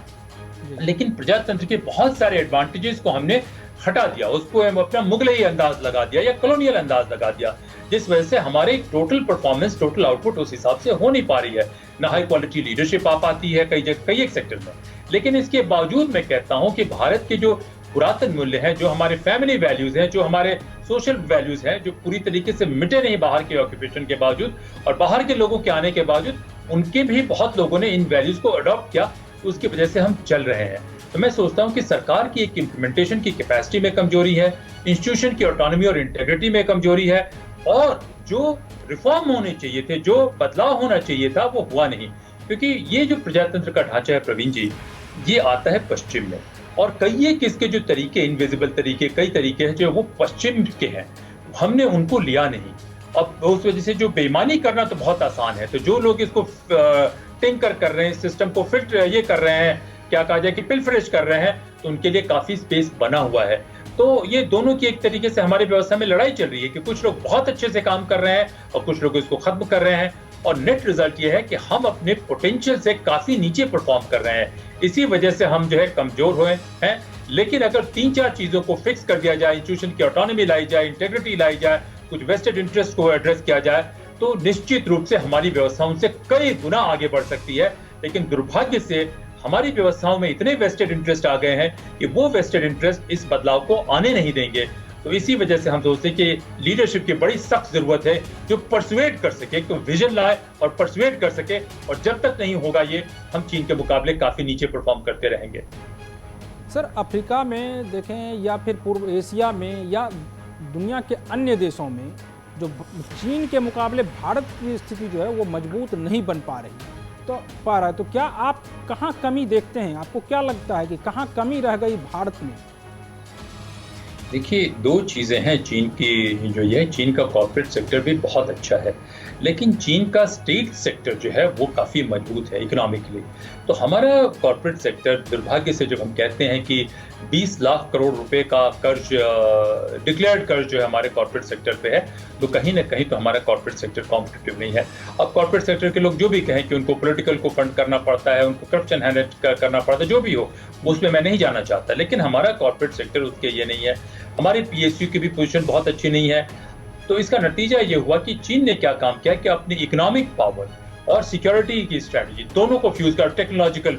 लेकिन प्रजातंत्र के बहुत सारे एडवांटेजेस को हमने हटा दिया, उसको हम अपना मुगलई अंदाज लगा दिया या कॉलोनियल अंदाज लगा दिया, जिस वजह से हमारी टोटल परफॉर्मेंस, टोटल आउटपुट उस हिसाब से हो नहीं पा रही है, ना हाई क्वालिटी लीडरशिप आ पाती है कई एक सेक्टर में। लेकिन इसके बावजूद मैं कहता हूं कि भारत के जो पुरातन मूल्य हैं, जो हमारे फैमिली वैल्यूज हैं, जो हमारे सोशल वैल्यूज हैं, जो पूरी तरीके से मिटे नहीं बाहर के ऑक्यूपेशन के बावजूद और बाहर के लोगों के आने के बावजूद, उनके भी बहुत लोगों ने इन वैल्यूज को अडॉप्ट किया, तो उसकी वजह से हम चल रहे हैं। तो मैं सोचता हूं कि सरकार की एक इम्प्लीमेंटेशन की कैपेसिटी में कमजोरी है, इंस्टीट्यूशन की ऑटोनॉमी और इंटेग्रिटी में कमजोरी है, और जो रिफॉर्म होने चाहिए थे, जो बदलाव होना चाहिए था, वो हुआ नहीं। क्योंकि ये जो प्रजातंत्र का ढांचा है प्रवीण जी, ये आता है पश्चिम में, और कई एक इसके जो तरीके, इनविजिबल तरीके, कई तरीके हैं जो वो पश्चिम के हैं, हमने उनको लिया नहीं। अब उस वजह से जो बेईमानी करना तो बहुत आसान है, तो जो लोग इसको टिंकर कर रहे हैं, सिस्टम को फिट ये कर रहे हैं, क्या कहा जाए कि पिलफरेज कर रहे हैं, तो उनके लिए काफी स्पेस बना हुआ है। तो ये दोनों की एक तरीके से हमारी व्यवस्था में लड़ाई चल रही है कि कुछ लोग बहुत अच्छे से काम कर रहे हैं और कुछ लोग इसको खत्म कर रहे हैं, और नेट रिजल्ट ये है कि हम अपने पोटेंशियल से काफी नीचे परफॉर्म कर रहे हैं। इसी वजह से हम जो है कमजोर हुए हैं। लेकिन अगर 3-4 चीजों को फिक्स कर दिया जाए, इंस्टीट्यूशन की ऑटोनॉमी लाई जाए, इंटेग्रिटी लाई जाए, कुछ वेस्टेड इंटरेस्ट को एड्रेस किया जाए, तो निश्चित रूप से हमारी व्यवस्थाओं से कई गुना आगे बढ़ सकती है। लेकिन दुर्भाग्य से हमारी व्यवस्थाओं में इतने वेस्टेड इंटरेस्ट आ गए हैं कि वो वेस्टेड इंटरेस्ट इस बदलाव को आने नहीं देंगे। तो इसी वजह से हम सोचते हैं कि लीडरशिप की बड़ी सख्त जरूरत है जो परसुएट कर सके, तो विजन लाए और परसुएट कर सके, और जब तक नहीं होगा ये, हम चीन के मुकाबले काफी नीचे परफॉर्म करते रहेंगे। सर, अफ्रीका में देखें या फिर पूर्व एशिया में या दुनिया के अन्य देशों में जो चीन के मुकाबले भारत की स्थिति जो है वो मजबूत नहीं बन पा रही है, तो क्या आप कहाँ कमी देखते हैं? आपको क्या लगता है कि कहाँ कमी रह गई भारत में? देखिए, 2 चीज़ें हैं चीन की। जो ये चीन का कॉर्पोरेट सेक्टर भी बहुत अच्छा है, लेकिन चीन का स्टेट सेक्टर जो है वो काफ़ी मजबूत है इकोनॉमिकली। तो हमारा कॉर्पोरेट सेक्टर, दुर्भाग्य से जब हम कहते हैं कि 20 लाख करोड़ रुपए का कर्ज, डिक्लेयर्ड कर्ज जो है हमारे कॉर्पोरेट सेक्टर पे है, तो कहीं ना कहीं तो हमारा कॉर्पोरेट सेक्टर कॉम्पिटिटिव नहीं है। अब कॉर्पोरेट सेक्टर के लोग जो भी कहें कि उनको पॉलिटिकल को फंड करना पड़ता है, उनको करप्शन हैंडल करना पड़ता है, जो भी हो, उसमें मैं नहीं जाना चाहता, लेकिन हमारा कॉर्पोरेट सेक्टर उसके ये नहीं है। हमारे पीएसयू की भी पोजीशन बहुत अच्छी नहीं है। तो इसका नतीजा ये हुआ कि चीन ने क्या काम किया कि अपनी इकोनॉमिक पावर और सिक्योरिटी की स्ट्रेटजी दोनों को फ्यूज कर, टेक्नोलॉजिकल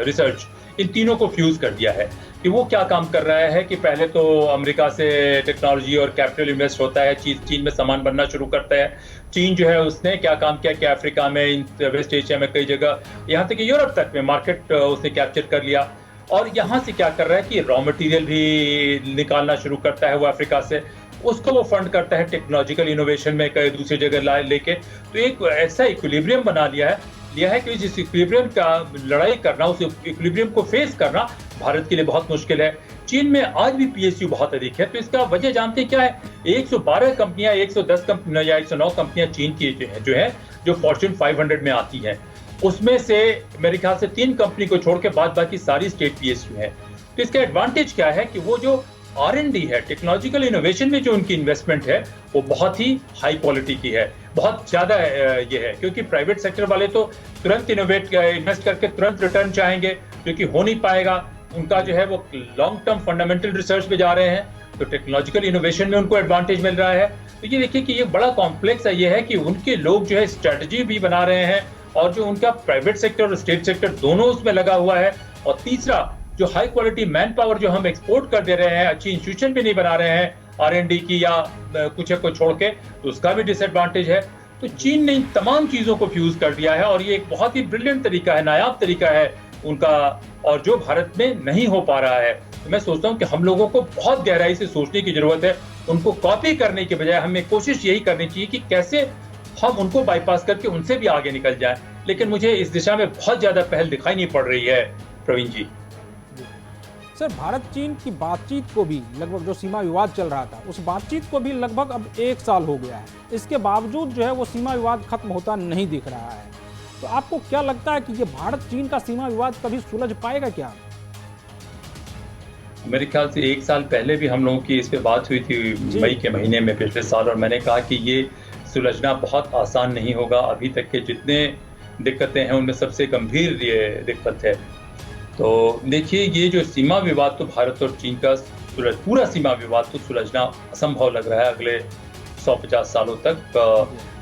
रिसर्च, इन तीनों को फ्यूज कर दिया है। कि वो क्या काम कर रहा है कि पहले तो अमेरिका से टेक्नोलॉजी और कैपिटल इन्वेस्ट होता है, चीन में सामान बनना शुरू करता है। चीन जो है उसने क्या काम किया कि अफ्रीका में, वेस्ट एशिया में, कई जगह, यहाँ तक कि यूरोप तक में मार्केट उसने कैप्चर कर लिया। और यहाँ से क्या कर रहा है कि रॉ मटेरियल भी निकालना शुरू करता है वो अफ्रीका से, उसको वो फंड करता है टेक्नोलॉजिकल इनोवेशन में कई दूसरी जगह लेके। तो एक ऐसा इक्विलिब्रियम बना लिया है कि इस इक्विलिब्रियम का लड़ाई करना, उस इक्विलिब्रियम को फेस करना भारत के लिए बहुत मुश्किल है। चीन में आज भी पीएसयू बहुत अधिक है, तो इसका वजह जानते हैं क्या है? 112 कंपनियां, 110 कंपनियां या 109 कंपनियां चीन की जो फॉर्च्यून 500 में आती हैं, उसमें से मेरे ख्याल से 3 कंपनी को छोड़ के बाकी सारी स्टेट पीएसयू हैं। तो इसका एडवांटेज क्या है कि वो जो R&D है, टेक्नोलॉजिकल इनोवेशन में जो उनकी इन्वेस्टमेंट है वो बहुत ही हाई क्वालिटी की है, बहुत ज्यादा ये है। क्योंकि प्राइवेट सेक्टर वाले तो तुरंत इन्वेस्ट करके तुरंत रिटर्न चाहेंगे, क्योंकि हो नहीं पाएगा। उनका जो है वो लॉन्ग टर्म फंडामेंटल रिसर्च पे जा रहे हैं, तो टेक्नोलॉजिकल इनोवेशन में उनको एडवांटेज मिल रहा है। तो ये देखिए कि ये बड़ा कॉम्प्लेक्स है, ये है कि उनके लोग जो है स्ट्रेटजी भी बना रहे हैं, और जो उनका प्राइवेट सेक्टर और स्टेट सेक्टर दोनों उसमें लगा हुआ है। और तीसरा, जो हाई क्वालिटी मैन पावर जो हम एक्सपोर्ट कर दे रहे हैं, अच्छी इंस्टीट्यूशन भी नहीं बना रहे हैं R&D की या कुछ को छोड़ के, तो उसका भी डिसएडवांटेज है। तो चीन ने इन तमाम चीजों को फ्यूज कर दिया है, और ये एक बहुत ही ब्रिलियंट तरीका है, नायाब तरीका है उनका, और जो भारत में नहीं हो पा रहा है। तो मैं सोचता हूँ कि हम लोगों को बहुत गहराई से सोचने की जरूरत है। उनको कॉपी करने के बजाय हमें कोशिश यही करनी चाहिए कि कैसे हम उनको बाईपास करके उनसे भी आगे निकल जाए। लेकिन मुझे इस दिशा में बहुत ज्यादा पहल दिखाई नहीं पड़ रही है, प्रवीण जी। सर, भारत चीन की बातचीत को भी लगभग, जो सीमा विवाद चल रहा था, उस बातचीत को भी लगभग अब 1 साल हो गया है। इसके बावजूद जो है वो सीमा विवाद खत्म होता नहीं दिख रहा है। तो आपको क्या लगता है कि ये भारत चीन का सीमा विवाद कभी सुलझ पाएगा क्या? मेरे ख्याल से 1 साल पहले भी हम लोगों की इस पे बात हुई थी, मई के महीने में पिछले साल, और मैंने कहा कि ये सुलझना बहुत आसान नहीं होगा। अभी तक के जितने दिक्कतें हैं उनमें सबसे गंभीर ये दिक्कत है। तो देखिए, ये जो सीमा विवाद, तो भारत और चीन का पूरा सीमा विवाद तो सुलझना असंभव लग रहा है अगले 150 सालों तक।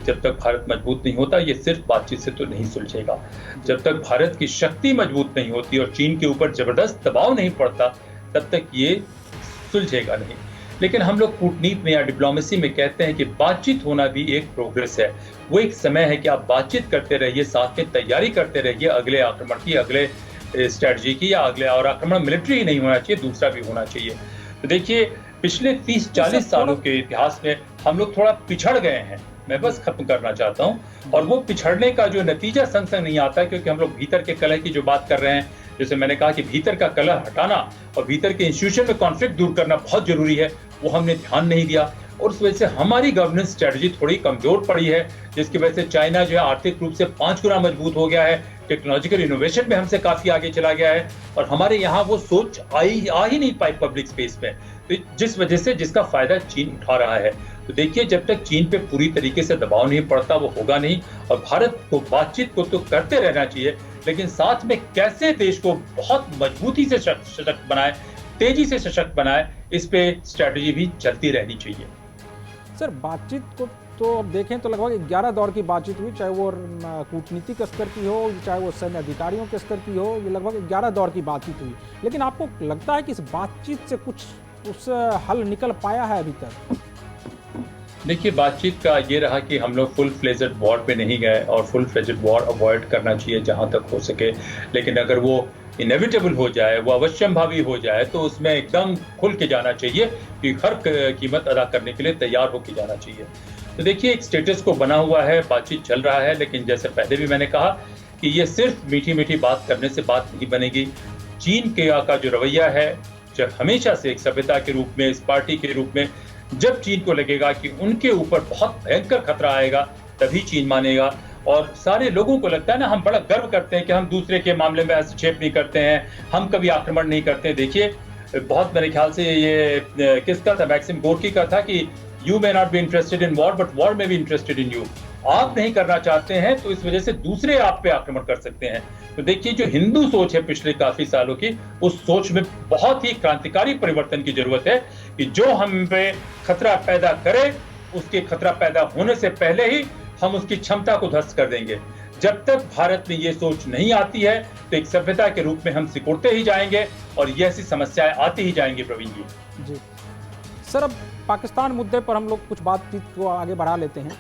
जब तक भारत मजबूत नहीं होता, ये सिर्फ बातचीत से तो नहीं सुलझेगा। जब तक भारत की शक्ति मजबूत नहीं होती और चीन के ऊपर जबरदस्त दबाव नहीं पड़ता, तब तक ये सुलझेगा नहीं। लेकिन हम लोग कूटनीति में या डिप्लोमेसी में कहते हैं कि बातचीत होना भी एक प्रोग्रेस है। वो एक समय है कि आप बातचीत करते रहिए, साथ में तैयारी करते रहिए अगले आक्रमण की, अगले स्ट्रेटजी की, या अगले, और आक्रमण मिलिट्री ही नहीं होना चाहिए, दूसरा भी होना चाहिए। तो देखिए, पिछले 30-40 सालों के इतिहास में हम लोग थोड़ा पिछड़ गए हैं, मैं बस खत्म करना चाहता हूं। और वो पिछड़ने का जो नतीजा संग संग नहीं आता, क्योंकि हम लोग भीतर के कलह की जो बात कर रहे हैं, जैसे मैंने कहा कि भीतर का कलह हटाना और भीतर के इंस्टीट्यूशन में कॉन्फ्लिक्ट दूर करना बहुत जरूरी है, वो हमने ध्यान नहीं दिया। और उस वजह से हमारी गवर्नेंस स्ट्रेटजी थोड़ी कमजोर पड़ी है, जिसकी वजह से चाइना जो है आर्थिक रूप से 5 गुना मजबूत हो गया है, टेक्नोलॉजिकल इनोवेशन में हमसे काफी आगे चला गया है, और हमारे यहाँ वो सोच आ ही नहीं पाई पब्लिक स्पेस में। तो जिस वजह से जिसका फायदा चीन उठा रहा है। तो देखिए, जब तक चीन पे पूरी तरीके से दबाव नहीं पड़ता वो होगा नहीं। और भारत को बातचीत को तो करते रहना चाहिए, लेकिन साथ में कैसे देश को बहुत मजबूती से सशक्त बनाए, तेजी से सशक्त बनाए, इस पे स्ट्रैटेजी भी चलती रहनी चाहिए। सर, बातचीत को तो अब देखें तो लगभग 11 दौर की बातचीत हुई, चाहे वो कूटनीतिक स्तर की हो, चाहे वो सैन्य अधिकारियों के स्तर की हो, ये लगभग 11 दौर की बातचीत हुई। लेकिन आपको लगता है कि इस बातचीत से कुछ उस हल निकल पाया है अभी तक? देखिए, बातचीत का ये रहा कि हम लोग फुल फ्लेजेड वॉर पे नहीं गए, और फुल फ्लेजेड वॉर अवॉइड करना चाहिए जहां तक हो सके। लेकिन अगर वो इनेविटेबल हो जाए, वो अवश्यंभावी हो जाए, तो उसमें एकदम खुल के जाना चाहिए कि हर कीमत अदा करने के लिए तैयार होकर जाना चाहिए। तो देखिए, एक स्टेटस को बना हुआ है, बातचीत चल रहा है, लेकिन जैसे पहले भी मैंने कहा कि ये सिर्फ मीठी मीठी बात करने से बात नहीं बनेगी। चीन का जो रवैया है, जब हमेशा से एक सभ्यता के रूप में, इस पार्टी के रूप में, जब चीन को लगेगा कि उनके ऊपर बहुत भयंकर खतरा आएगा, तभी चीन मानेगा। और सारे लोगों को लगता है ना, हम बड़ा गर्व करते हैं कि हम दूसरे के मामले में हस्तक्षेप नहीं करते हैं, हम कभी आक्रमण नहीं करते हैं। देखिए, बहुत मेरे ख्याल से ये किसका था, मैक्सिम गोर्की का था कि you may not be interested in war, but war में बी इंटरेस्टेड इन यू। आप नहीं करना चाहते हैं तो इस वजह से दूसरे आप पे आक्रमण कर सकते हैं। तो देखिए, जो हिंदू सोच है पिछले काफी सालों की, उस सोच में बहुत ही क्रांतिकारी परिवर्तन की जरूरत है कि जो हम पे खतरा पैदा करे, उसके खतरा पैदा होने से पहले ही हम उसकी क्षमता को ध्वस्त कर देंगे। जब तक भारत में ये सोच नहीं आती है, तो एक सभ्यता के रूप में हम सिकुड़ते ही जाएंगे और ये ऐसी समस्याएं आती ही जाएंगी। प्रवीण जी। सर, अब पाकिस्तान मुद्दे पर हम लोग कुछ बातचीत को आगे बढ़ा लेते हैं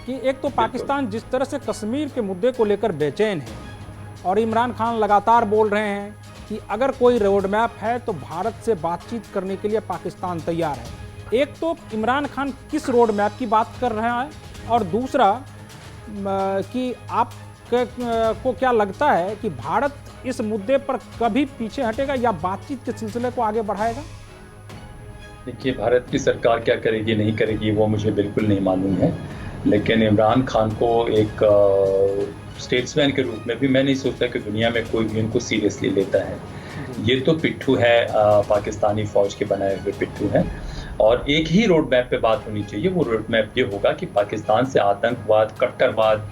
कि एक तो पाकिस्तान जिस तरह से कश्मीर के मुद्दे को लेकर बेचैन है, और इमरान खान लगातार बोल रहे हैं कि अगर कोई रोड मैप है तो भारत से बातचीत करने के लिए पाकिस्तान तैयार है। एक तो इमरान खान किस रोड मैप की बात कर रहे हैं, और दूसरा कि आप को क्या लगता है कि भारत इस मुद्दे पर कभी पीछे हटेगा या बातचीत के सिलसिले को आगे बढ़ाएगा? देखिए, भारत की सरकार क्या करेगी नहीं करेगी वो मुझे बिल्कुल नहीं मालूम है, लेकिन इमरान खान को एक स्टेट्समैन के रूप में भी मैं नहीं सोचता कि दुनिया में कोई भी उनको सीरियसली लेता है। ये तो पिट्ठू है, पाकिस्तानी फौज के बनाए हुए पिट्ठू है। और एक ही रोड मैप पे बात होनी चाहिए। वो रोड मैप ये होगा कि पाकिस्तान से आतंकवाद, कट्टरवाद,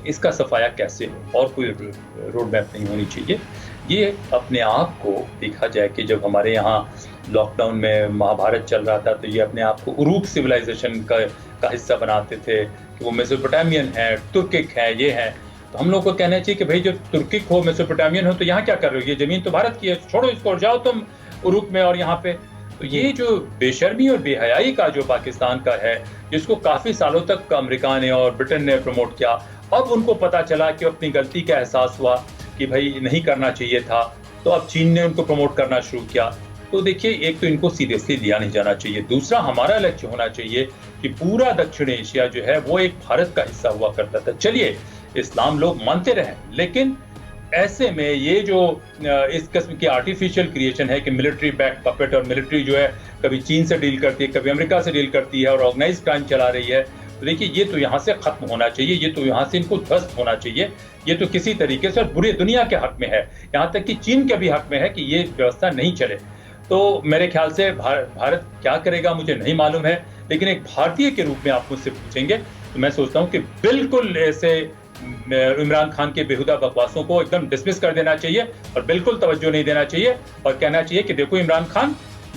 इसका सफाया कैसे हो, और कोई रोड मैप नहीं होनी चाहिए। ये अपने आप को देखा जाए कि जब हमारे यहाँ लॉकडाउन में महाभारत चल रहा था, तो ये अपने आप को उरूक सिविलाइजेशन का हिस्सा बनाते थे कि वो मेसोपोटामियन है, तुर्किक है, ये है। तो हम लोग को कहना चाहिए कि भाई, जो तुर्किक हो, मेसोपोटामियन हो, तो यहाँ क्या कर रहे हो? ये जमीन तो भारत की है, छोड़ो इसको और जाओ तुम उरूक में और यहाँ पे। तो ये जो बेशर्मी और बेहयाई का जो पाकिस्तान का है, जिसको काफी सालों तक अमेरिका ने और ब्रिटेन ने प्रमोट किया, अब उनको पता चला कि अपनी गलती का एहसास हुआ कि भाई नहीं करना चाहिए था, तो अब चीन ने उनको प्रमोट करना शुरू किया। तो देखिए, एक तो इनको सीरियसली लिया नहीं जाना चाहिए। दूसरा, हमारा लक्ष्य होना चाहिए कि पूरा दक्षिण एशिया जो है वो एक भारत का हिस्सा हुआ करता था। चलिए, इस्लाम लोग मानते रहे, लेकिन ऐसे में ये जो इस किस्म की आर्टिफिशियल क्रिएशन है कि मिलिट्री बैक पपेट, और मिलिट्री जो है कभी चीन से डील करती है, कभी अमेरिका से डील करती है और ऑर्गेनाइज क्राइम चला रही है, तो देखिए, ये तो यहाँ से खत्म होना चाहिए। ये तो यहाँ से इनको ध्वस्त होना चाहिए। ये तो किसी तरीके से पूरी दुनिया के हक में है, यहाँ तक कि चीन के भी हक में है कि ये व्यवस्था नहीं चले। तो मेरे ख्याल से भारत क्या करेगा मुझे नहीं मालूम है, लेकिन एक भारतीय के रूप में आप मुझसे पूछेंगे तो मैं सोचता हूँ कि बिल्कुल ऐसे इमरान खान के बेहुदा बकवासों को एकदम डिसमिस कर देना चाहिए और बिल्कुल तवज्जो नहीं देना चाहिए, और कहना चाहिए कि देखो इमरान खान,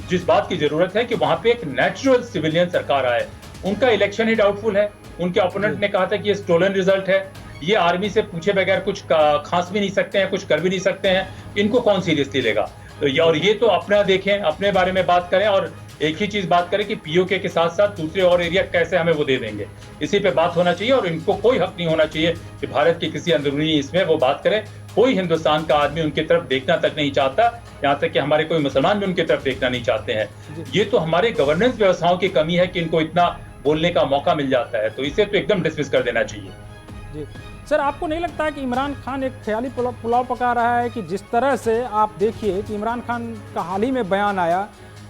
जिस बात की जरूरत है कि वहां पे एक नेचुरल सिविलियन सरकार आए। उनका इलेक्शन ही डाउटफुल है। उनके ओपोनेंट ने कहा था कि ये स्टोलन रिजल्ट है, ये आर्मी से पूछे बगैर कुछ खास भी नहीं सकते हैं, कुछ कर भी नहीं सकते हैं, इनको कौन सीरियसली लेगा? तो और ये तो अपना देखें, अपने बारे में बात करें और एक ही चीज बात करें कि पीओके के साथ साथ दूसरे और एरिया कैसे हमें वो दे देंगे, इसी पे बात होना चाहिए। और इनको कोई हक नहीं होना चाहिए कि भारत के किसी अंदरूनी इसमें वो बात करें। कोई हिंदुस्तान का आदमी उनकी तरफ देखना तक नहीं चाहता, यहाँ तक कि हमारे कोई मुसलमान भी उनकी तरफ देखना नहीं चाहते हैं। ये तो हमारे गवर्नेंस व्यवस्थाओं की कमी है कि इनको इतना बोलने का मौका मिल जाता है, तो इसे तो एकदम डिसमिस कर देना चाहिए। जी सर, आपको नहीं लगता है कि इमरान खान एक ख्याली पुलाव पका रहा है? कि जिस तरह से आप देखिए कि इमरान खान का हाल ही में बयान आया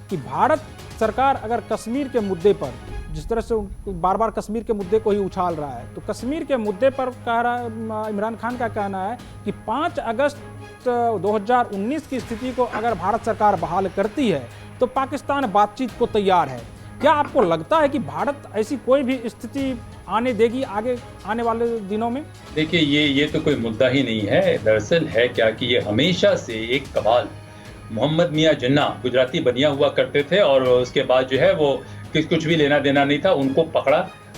कि भारत सरकार अगर कश्मीर के मुद्दे पर, जिस तरह से बार बार कश्मीर के मुद्दे को ही उछाल रहा है, तो कश्मीर के मुद्दे पर कह रहा इमरान खान का कहना है कि 5 अगस्त 2019 की स्थिति को अगर भारत सरकार बहाल करती है तो पाकिस्तान बातचीत को तैयार है। क्या आपको लगता है कि भारत ऐसी कोई भी स्थिति आने देगी आगे आने वाले दिनों में? देखिए, ये तो कोई मुद्दा ही नहीं है। दरअसल है क्या कि ये हमेशा से एक कमाल, मोहम्मद मियाँ जिन्ना गुजराती बनिया हुआ करते थे और उसके बाद जो है वो कुछ भी लेना देना नहीं था, उनको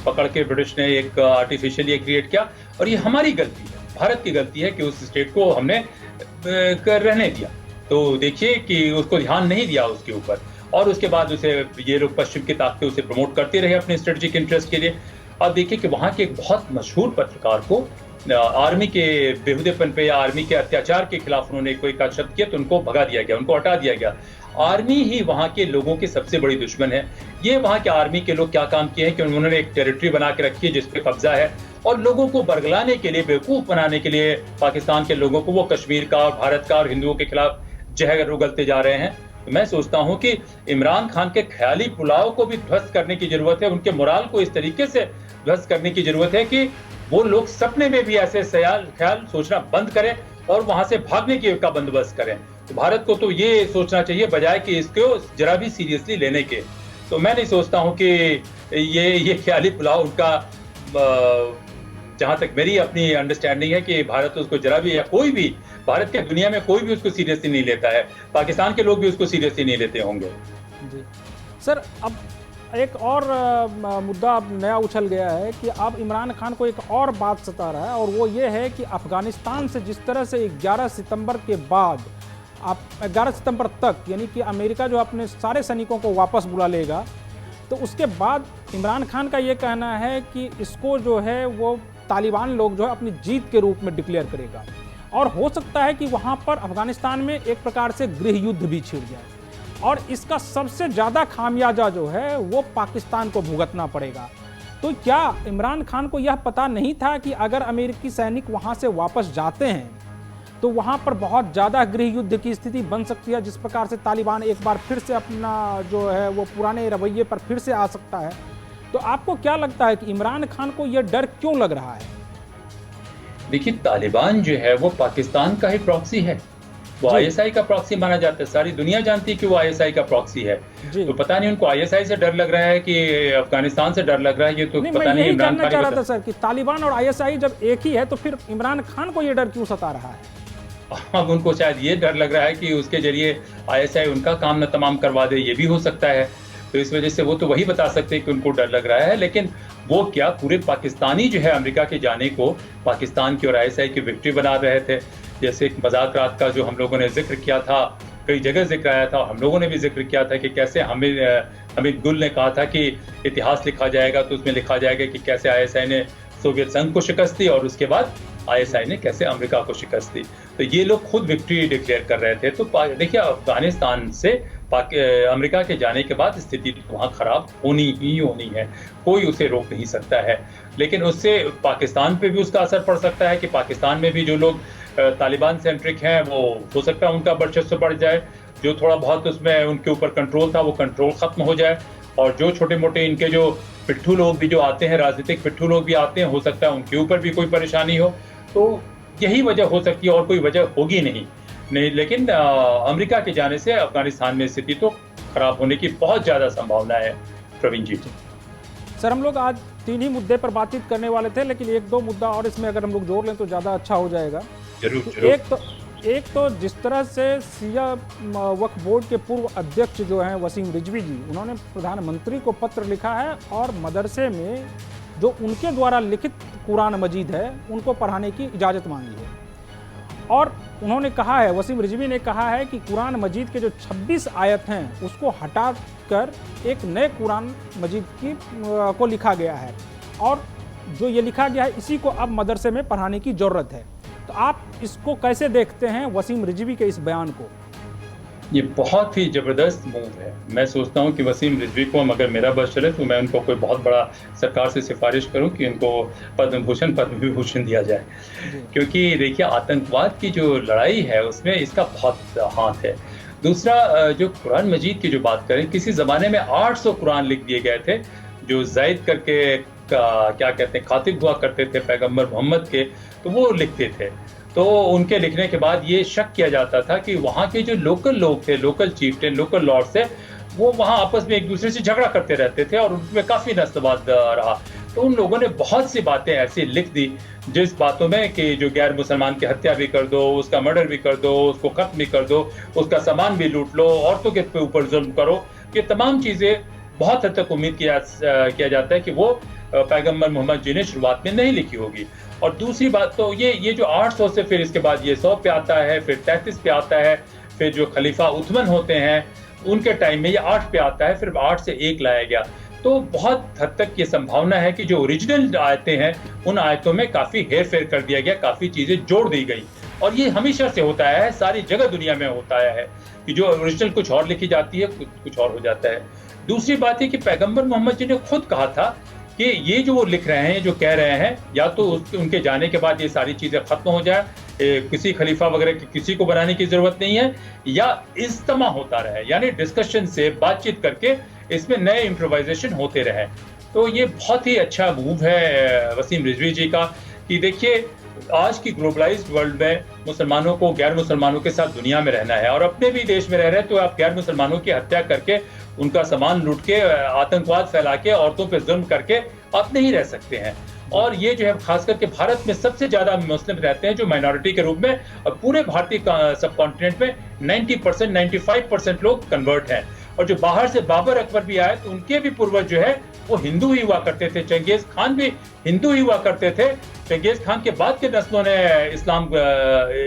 पकड़ के ब्रिटिश ने एक आर्टिफिशियली क्रिएट किया। और ये हमारी गलती है, भारत की गलती है कि उस स्टेट को हमने रहने दिया। तो देखिए कि उसको ध्यान नहीं दिया उसके ऊपर, और उसके बाद उसे ये लोग पश्चिम की ताकतें उसे प्रमोट करते रहे अपने स्ट्रेटेजिक इंटरेस्ट के लिए। अब देखिए कि वहाँ के एक बहुत मशहूर पत्रकार को आर्मी के बेहुदेपन पे या आर्मी के अत्याचार के खिलाफ उन्होंने कोई का शब्द किया तो उनको भगा दिया गया, उनको हटा दिया गया। आर्मी ही वहाँ के लोगों की सबसे बड़ी दुश्मन है। ये वहाँ के आर्मी के लोग क्या काम किए हैं कि उन्होंने एक टेरिटरी बना के रखी है जिस पे कब्जा है, और लोगों को बरगलाने के लिए, बेवकूफ बनाने के लिए पाकिस्तान के लोगों को वो कश्मीर का, भारत का और हिंदुओं के खिलाफ जहर उगलते जा रहे हैं। तो मैं सोचता हूं कि इमरान खान के ख्याली पुलाव को भी ध्वस्त करने की जरूरत है, उनके मोराल को इस तरीके से ध्वस्त करने की जरूरत है कि वो लोग सपने में भी ऐसे ख्याल सोचना बंद करें और वहां से भागने की का बंदोबस्त करें। तो भारत को तो ये सोचना चाहिए बजाय कि इसको जरा भी सीरियसली लेने के। तो मैं नहीं सोचता हूं कि ये ख्याली पुलाव उनका, जहां तक मेरी अपनी अंडरस्टैंडिंग है कि भारत उसको जरा भी, या कोई भी भारत के दुनिया में कोई भी उसको सीरियसली नहीं लेता है, पाकिस्तान के लोग भी उसको सीरियसली नहीं लेते होंगे। जी सर, अब एक और मुद्दा अब नया उछल गया है कि अब इमरान खान को एक और बात सता रहा है, और वो ये है कि अफगानिस्तान से जिस तरह से 11 सितंबर के बाद, आप 11 सितंबर तक, यानी कि अमेरिका जो अपने सारे सैनिकों को वापस बुला लेगा, तो उसके बाद इमरान खान का ये कहना है कि इसको जो है वो तालिबान लोग जो है अपनी जीत के रूप में डिक्लेयर करेगा, और हो सकता है कि वहाँ पर अफगानिस्तान में एक प्रकार से गृह युद्ध भी छिड़ जाए, और इसका सबसे ज़्यादा खामियाजा जो है वो पाकिस्तान को भुगतना पड़ेगा। तो क्या इमरान खान को यह पता नहीं था कि अगर अमेरिकी सैनिक वहाँ से वापस जाते हैं तो वहाँ पर बहुत ज़्यादा गृह युद्ध की स्थिति बन सकती है, जिस प्रकार से तालिबान एक बार फिर से अपना जो है वो पुराने रवैये पर फिर से आ सकता है? तो आपको क्या लगता है कि इमरान खान को यह डर क्यों लग रहा है? देखिए, तालिबान जो है वो पाकिस्तान का ही प्रॉक्सी है, वो आईएसआई का प्रॉक्सी माना जाता है। सारी दुनिया जानती है कि वो आईएसआई का प्रॉक्सी है। तो पता नहीं उनको आईएसआई से डर लग रहा है कि अफगानिस्तान से डर लग रहा है, ये तो पता नहीं। इमरान खान चाह रहा था सर कि तालिबान और आईएसआई जब एक ही है तो फिर इमरान खान को ये डर क्यों सता रहा है? अब उनको शायद ये डर लग रहा है कि उसके जरिए आईएसआई उनका काम न तमाम करवा दे, ये भी हो सकता है। तो इस वजह से वो तो वही बता सकते हैं कि उनको डर लग रहा है, लेकिन वो क्या पूरे पाकिस्तानी जो है अमेरिका के जाने को पाकिस्तान की और आईएसआई की विक्ट्री बना रहे थे। जैसे एक मजाक रात का जो हम लोगों ने जिक्र किया था, कई जगह जिक्र आया था, हम लोगों ने भी जिक्र किया था कि कैसे हमीद गुल ने कहा था कि इतिहास लिखा जाएगा तो उसमें लिखा जाएगा कि कैसे आईएसआई ने सोवियत संघ को शिकस्त दी और उसके बाद आईएसआई ने कैसे अमेरिका को शिकस्त दी। तो ये लोग खुद विक्ट्री डिक्लेयर कर रहे थे। तो देखिए, अफगानिस्तान से अमेरिका के जाने के बाद स्थिति वहाँ खराब होनी ही होनी है, कोई उसे रोक नहीं सकता है। लेकिन उससे पाकिस्तान पे भी उसका असर पड़ सकता है कि पाकिस्तान में भी जो लोग तालिबान सेंट्रिक हैं वो हो सकता है उनका वर्चस्व बढ़ जाए, जो थोड़ा बहुत उसमें उनके ऊपर कंट्रोल था वो कंट्रोल खत्म हो जाए, और जो छोटे मोटे इनके जो पिट्ठू लोग भी जो आते हैं, राजनीतिक पिट्ठू लोग भी आते हैं, हो सकता है उनके ऊपर भी कोई परेशानी हो। तो यही वजह हो सकती है, और कोई वजह होगी नहीं। लेकिन अमेरिका के जाने से अफगानिस्तान में स्थिति तो खराब होने की बहुत ज़्यादा संभावना है। प्रवीण जी सर, हम लोग आज 3 ही मुद्दे पर बातचीत करने वाले थे, लेकिन 1-2 मुद्दा और इसमें अगर हम लोग जोड़ लें तो ज़्यादा अच्छा हो जाएगा। जरूर। एक तो जिस तरह से शिया वक्फ बोर्ड के पूर्व अध्यक्ष जो हैं वसीम रिजवी जी, उन्होंने प्रधानमंत्री को पत्र लिखा है और मदरसे में जो उनके द्वारा लिखित कुरान मजीद है उनको पढ़ाने की इजाज़त मांगी है। और उन्होंने कहा है, वसीम रिजवी ने कहा है कि कुरान मजीद के जो 26 आयत हैं उसको हटाकर एक नए कुरान मजीद को लिखा गया है, और जो ये लिखा गया है इसी को अब मदरसे में पढ़ाने की ज़रूरत है। तो आप इसको कैसे देखते हैं, वसीम रिजवी के इस बयान को? ये बहुत ही ज़बरदस्त मूव है। मैं सोचता हूँ कि वसीम रिजवी को अगर मेरा बस चले तो मैं उनको कोई बहुत बड़ा सरकार से सिफारिश करूँ कि उनको पद्म विभूषण दिया जाए, क्योंकि देखिए आतंकवाद की जो लड़ाई है उसमें इसका बहुत हाथ है। दूसरा, जो कुरान मजीद की जो बात करें, किसी ज़माने में 800 कुरान लिख दिए गए थे, जो ज़ैद करके क्या कहते हैं खातिब हुआ करते थे पैगम्बर मोहम्मद के, तो वो लिखते थे। तो उनके लिखने के बाद ये शक किया जाता था कि वहाँ के जो लोकल लोग थे, लोकल चीफ्टेन, लोकल लॉर्ड्स थे, वो वहाँ आपस में एक दूसरे से झगड़ा करते रहते थे और उनमें काफ़ी नस्लवाद रहा। तो उन लोगों ने बहुत सी बातें ऐसी लिख दी जिस बातों में कि जो गैर मुसलमान की हत्या भी कर दो, उसका मर्डर भी कर दो, उसको खत्म भी कर दो, उसका सामान भी लूट लो, औरतों के ऊपर जुल्म करो, ये तमाम चीज़ें बहुत हद तक उम्मीद किया जाता है कि वो पैगंबर मोहम्मद जी ने शुरुआत में नहीं लिखी होगी। और दूसरी बात तो ये जो 800 से फिर इसके बाद ये 100 पे आता है, फिर 33 पे आता है, फिर जो खलीफा उथमन होते हैं उनके टाइम में ये 8 पे आता है, फिर 8 से 1 लाया गया। तो बहुत हद तक ये संभावना है कि जो ओरिजिनल आयतें हैं उन आयतों में काफ़ी हेर फेर कर दिया गया, काफ़ी चीज़ें जोड़ दी गई। और ये हमेशा से होता है, सारी जगह दुनिया में होता है कि जो ओरिजिनल कुछ और लिखी जाती है, कुछ और हो जाता है। दूसरी बात है कि पैगंबर मोहम्मद जी ने खुद कहा था कि ये जो वो लिख रहे हैं, जो कह रहे हैं, या तो उनके जाने के बाद ये सारी चीज़ें खत्म हो जाए, किसी खलीफा वगैरह किसी को बनाने की जरूरत नहीं है, या इज्तिमा होता रहे, यानी डिस्कशन से बातचीत करके इसमें नए इम्प्रोवाइजेशन होते रहे। तो ये बहुत ही अच्छा मूव है वसीम रिजवी जी का कि देखिए आज की ग्लोबलाइज्ड वर्ल्ड में मुसलमानों को गैर मुसलमानों के साथ दुनिया में रहना है, और अपने भी देश में रह रहे हैं तो आप गैर मुसलमानों की हत्या करके, उनका सामान लूट के, आतंकवाद फैला के, औरतों पे जुल्म करके आप नहीं रह सकते हैं। और ये जो है खास करके भारत में सबसे ज्यादा मुस्लिम रहते हैं जो माइनॉरिटी के रूप में, और पूरे भारतीय सब कॉन्टिनेंट में 90% 95% लोग कन्वर्ट हैं। और जो बाहर से बाबर अकबर भी आए तो उनके भी पूर्वज जो है वो हिंदू ही हुआ करते थे, चंगेज खान भी हिंदू ही हुआ करते थे। चंगेज खान के बाद के नस्लों ने इस्लाम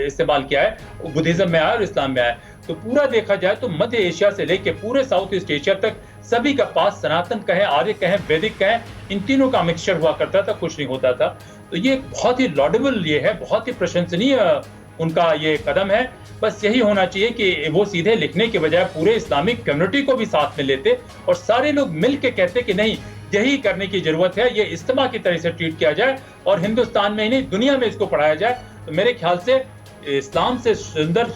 इस्तेमाल किया है, बुद्धिज्म में आया और इस्लाम में आया। तो पूरा देखा जाए तो मध्य एशिया से लेके पूरे साउथ ईस्ट एशिया तक सभी का पास सनातन कहें, आर्य कहें, वैदिक कहें, इन तीनों का मिक्सचर हुआ करता था, कुछ नहीं होता था। तो ये बहुत ही लॉडेबल ये है, बहुत ही प्रशंसनीय उनका ये कदम है। बस यही होना चाहिए कि वो सीधे लिखने के बजाय पूरे इस्लामिक कम्युनिटी को भी साथ में लेते और सारे लोग मिल के कहते कि नहीं, यही करने की जरूरत है, ये इज्तिमा की तरह से ट्रीट किया जाए और हिंदुस्तान में ही नहीं दुनिया में इसको पढ़ाया जाए। तो मेरे ख्याल से इस्लाम से सुंदर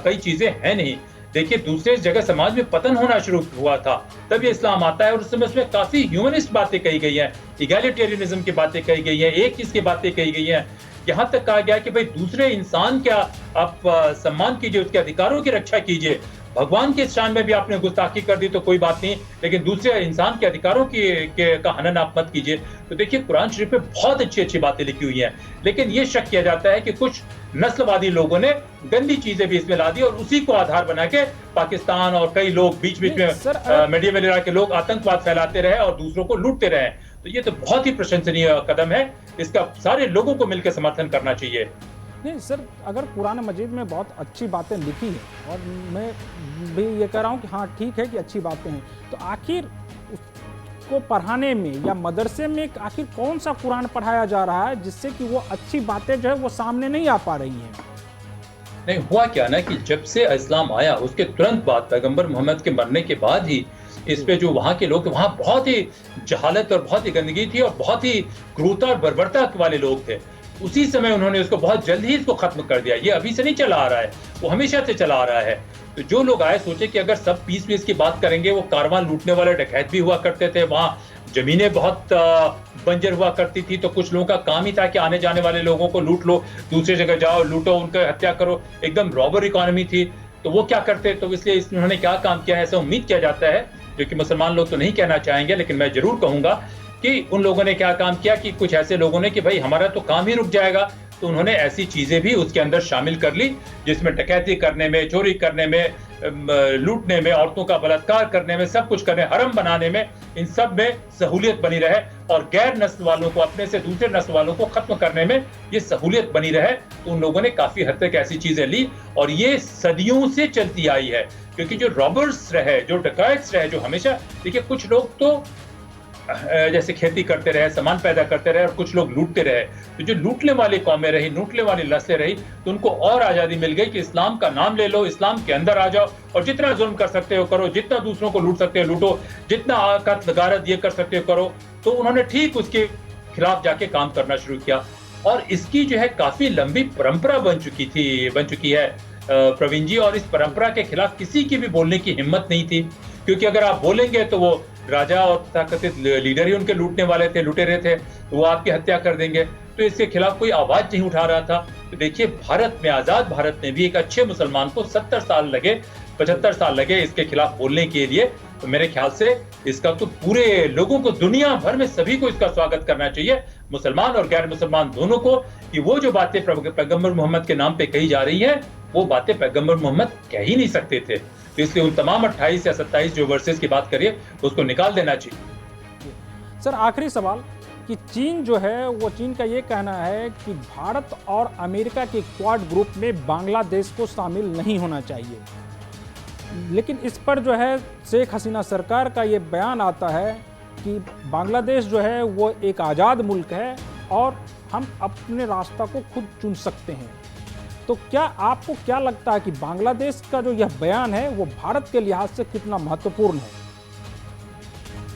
कई चीजें हैं नहीं। देखिए दूसरे जगह समाज में पतन होना शुरू हुआ था, तब ये इस्लाम आता है और उस समय उसमें काफी ह्यूमनिस्ट बातें कही गई हैं, इगैलिटेरियनिज्म की बातें कही गई हैं, एक चीज की बातें कही गई हैं। यहाँ तक कहा गया कि भाई दूसरे इंसान क्या आप सम्मान कीजिए, उसके अधिकारों की रक्षा कीजिए। भगवान के शान में भी आपने गुस्ताखी कर दी तो कोई बात नहीं, लेकिन दूसरे इंसान के अधिकारों का हनन आप मत कीजिए। तो देखिए कुरान शरीफ में बहुत अच्छी अच्छी बातें लिखी हुई हैं, लेकिन ये शक किया जाता है कि कुछ नस्लवादी लोगों ने गंदी चीजें भी इसमें ला दी और उसी को आधार बना के पाकिस्तान और कई लोग बीच बीच में मेडिएवल एरा के लोग आतंकवाद फैलाते रहे और दूसरों को लूटते रहे। तो ये तो बहुत ही प्रशंसनीय कदम है, इसका सारे लोगों को मिलकर समर्थन करना चाहिए। नहीं सर, अगर कुरान मजीद में बहुत अच्छी बातें लिखी है और मैं भी ये कह रहा हूँ कि हाँ ठीक है कि अच्छी बातें हैं, तो आखिर उसको पढ़ाने में या मदरसे में आखिर कौन सा कुरान पढ़ाया जा रहा है जिससे कि वो अच्छी बातें जो है वो सामने नहीं आ पा रही हैं? नहीं, हुआ क्या ना कि जब से इस्लाम आया उसके तुरंत बाद पैगंबर मोहम्मद के मरने के बाद ही इस पे जो वहाँ के लोग, वहाँ बहुत ही जहालत और बहुत ही गंदगी थी और बहुत ही क्रूरता और बर्बरता वाले लोग थे। उसी समय उन्होंने उसको बहुत जल्द ही इसको खत्म कर दिया। ये अभी से नहीं चला आ रहा है, वो हमेशा से चला आ रहा है। तो जो लोग आए सोचे कि अगर सब पीस की बात करेंगे, वो कारवां लूटने वाले डकैत भी हुआ करते थे, वहाँ जमीनें बहुत बंजर हुआ करती थी, तो कुछ लोगों का काम ही था कि आने जाने वाले लोगों को लूट लो, दूसरी जगह जाओ लूटो, उनका हत्या करो, एकदम रॉबर इकोनॉमी थी। तो वो क्या करते, तो इसलिए उन्होंने क्या काम किया है, ऐसा उम्मीद किया जाता है, जो कि मुसलमान लोग तो नहीं कहना चाहेंगे, लेकिन मैं जरूर कहूंगा कि उन लोगों ने क्या काम किया कि कुछ ऐसे लोगों ने कि भाई हमारा तो काम ही रुक जाएगा, तो उन्होंने ऐसी चीजें भी उसके अंदर शामिल कर ली जिसमें डकैती करने में, चोरी करने में, लूटने में, औरतों का बलात्कार करने में, सब कुछ करने, हरम बनाने में, इन सब में सहूलियत बनी रहे और गैर नस्ल वालों को, अपने से दूसरे नस्ल वालों को खत्म करने में ये सहूलियत बनी रहे। तो उन लोगों ने काफी हद तक ऐसी चीजें ली और ये सदियों से चलती आई है, क्योंकि जो रॉबर्स रहे, जो डकैत्स रहे, जो हमेशा, देखिए कुछ लोग तो जैसे खेती करते रहे, सामान पैदा करते रहे और कुछ लोग लूटते रहे। तो जो लूटने वाली कौमें रही, लूटने वाली नस्लें रही, तो उनको और आज़ादी मिल गई कि इस्लाम का नाम ले लो, इस्लाम के अंदर आ जाओ और जितना जुल्म कर सकते हो करो, जितना दूसरों को लूट सकते हो लूटो, जितना कत्ल गारत ये कर सकते हो करो। तो उन्होंने ठीक उसके खिलाफ जाके काम करना शुरू किया और इसकी जो है काफी लंबी परंपरा बन चुकी है प्रवीण जी। और इस परंपरा के खिलाफ किसी की भी बोलने की हिम्मत नहीं थी, क्योंकि अगर आप बोलेंगे तो वो राजा और तथाकथित लीडर ही उनके लूटने वाले थे, लुटेरे थे, तो वो आपकी हत्या कर देंगे। तो इसके खिलाफ कोई आवाज नहीं उठा रहा था। तो देखिए, भारत में, आजाद भारत में भी एक अच्छे मुसलमान को 70 साल लगे, 75 साल लगे इसके खिलाफ बोलने के लिए। तो मेरे ख्याल से इसका तो पूरे लोगों को, दुनिया भर में सभी को इसका स्वागत करना चाहिए, मुसलमान और गैर मुसलमान दोनों को, कि वो जो बातें पैगंबर मोहम्मद के नाम पे कही जा रही है, वो बातें पैगंबर मोहम्मद कह ही नहीं सकते थे। तो इसलिए उन तमाम 28 या 27 जो वर्सेस की बात करिए उसको निकाल देना चाहिए। सर, आखिरी सवाल कि चीन जो है, वो चीन का ये कहना है कि भारत और अमेरिका के क्वाड ग्रुप में बांग्लादेश को शामिल नहीं होना चाहिए, लेकिन इस पर जो है शेख हसीना सरकार का ये बयान आता है कि बांग्लादेश जो है वो एक आज़ाद मुल्क है और हम अपने रास्ता को खुद चुन सकते हैं। तो क्या आपको क्या लगता है कि बांग्लादेश का जो यह बयान है वो भारत के लिहाज से कितना महत्वपूर्ण है?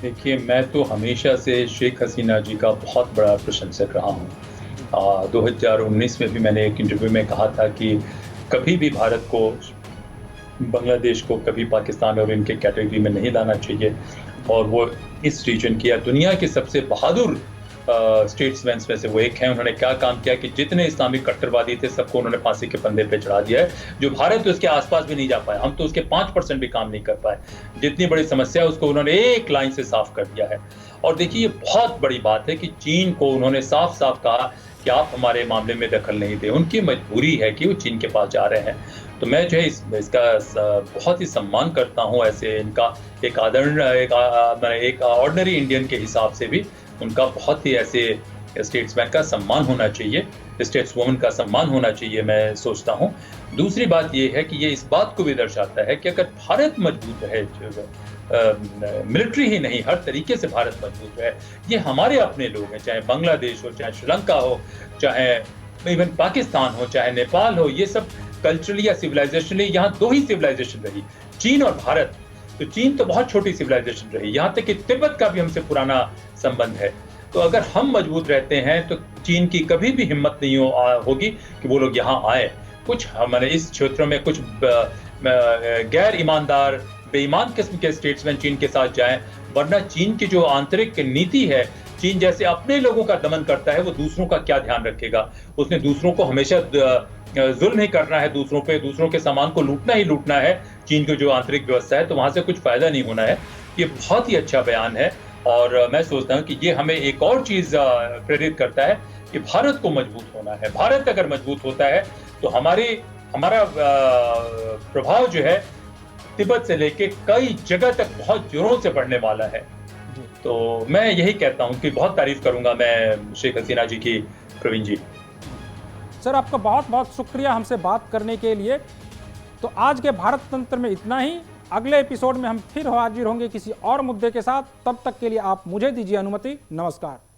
देखिए, मैं तो हमेशा से शेख हसीना जी का बहुत बड़ा प्रशंसक रहा हूँ। 2019 में भी मैंने एक इंटरव्यू में कहा था कि कभी भी भारत को, बांग्लादेश को कभी पाकिस्तान और इनके कैटेगरी में नहीं लाना चाहिए, और वो इस रीजन की या दुनिया के सबसे बहादुर स्टेट्समैन में से वो एक हैं। उन्होंने क्या काम किया कि जितने इस्लामिक कट्टरवादी थे सबको उन्होंने फांसी के फंदे पे चढ़ा दिया है। जो भारत तो उसके आसपास भी नहीं जा पाया, हम तो उसके 5% भी काम नहीं कर पाए। जितनी बड़ी समस्या है उसको उन्होंने एक लाइन से साफ कर दिया है। और देखिए, ये बहुत बड़ी बात है कि चीन को उन्होंने साफ साफ कहा कि आप हमारे मामले में दखल नहीं दें। उनकी मजबूरी है कि वो चीन के पास जा रहे हैं। तो मैं जो है इसका बहुत ही सम्मान करता हूँ। ऐसे इनका एक ऑर्डिनरी इंडियन के हिसाब से भी उनका बहुत ही ऐसे स्टेट्समैन का सम्मान होना चाहिए, स्टेट्सवुमन का सम्मान होना चाहिए, मैं सोचता हूँ। दूसरी बात ये है कि ये इस बात को भी दर्शाता है कि अगर भारत मजबूत रहे, मिलिट्री ही नहीं, हर तरीके से भारत मजबूत रहे, ये हमारे अपने लोग हैं, चाहे बांग्लादेश हो, चाहे श्रीलंका हो, चाहे इवन पाकिस्तान हो, चाहे नेपाल हो, ये सब कल्चरली या सिविलाइजेशनली यहाँ दो ही सिविलाइजेशन रही, चीन और भारत। तो चीन तो बहुत छोटी सिविलाइजेशन रही, यहाँ तक कि तिब्बत का भी हमसे पुराना संबंध है। तो अगर हम मजबूत रहते हैं तो चीन की कभी भी हिम्मत नहीं होगी कि वो लोग यहाँ आए। कुछ हमारे इस क्षेत्र में कुछ गैर ईमानदार, बेईमान किस्म के स्टेट्समैन चीन के साथ जाएं, वरना चीन की जो आंतरिक नीति है, चीन जैसे अपने लोगों का दमन करता है, वो दूसरों का क्या ध्यान रखेगा। उसने दूसरों को हमेशा जुल्म ही करना है, दूसरों पे, दूसरों के सामान को लूटना ही लूटना है। चीन की जो आंतरिक व्यवस्था है, तो वहां से कुछ फायदा नहीं होना है। ये बहुत ही अच्छा बयान है और मैं सोचता हूँ कि ये हमें एक और चीज प्रेरित करता है कि भारत को मजबूत होना है। भारत अगर मजबूत होता है तो हमारा प्रभाव जो है तिब्बत से लेके कई जगह तक बहुत जोरों से बढ़ने वाला है। तो मैं यही कहता हूँ कि बहुत तारीफ करूंगा मैं शेख हसीना जी की, प्रवीण जी। सर, आपका बहुत बहुत शुक्रिया हमसे बात करने के लिए। तो आज के भारत तंत्र में इतना ही। अगले एपिसोड में हम फिर हाजिर होंगे किसी और मुद्दे के साथ। तब तक के लिए आप मुझे दीजिए अनुमति। नमस्कार।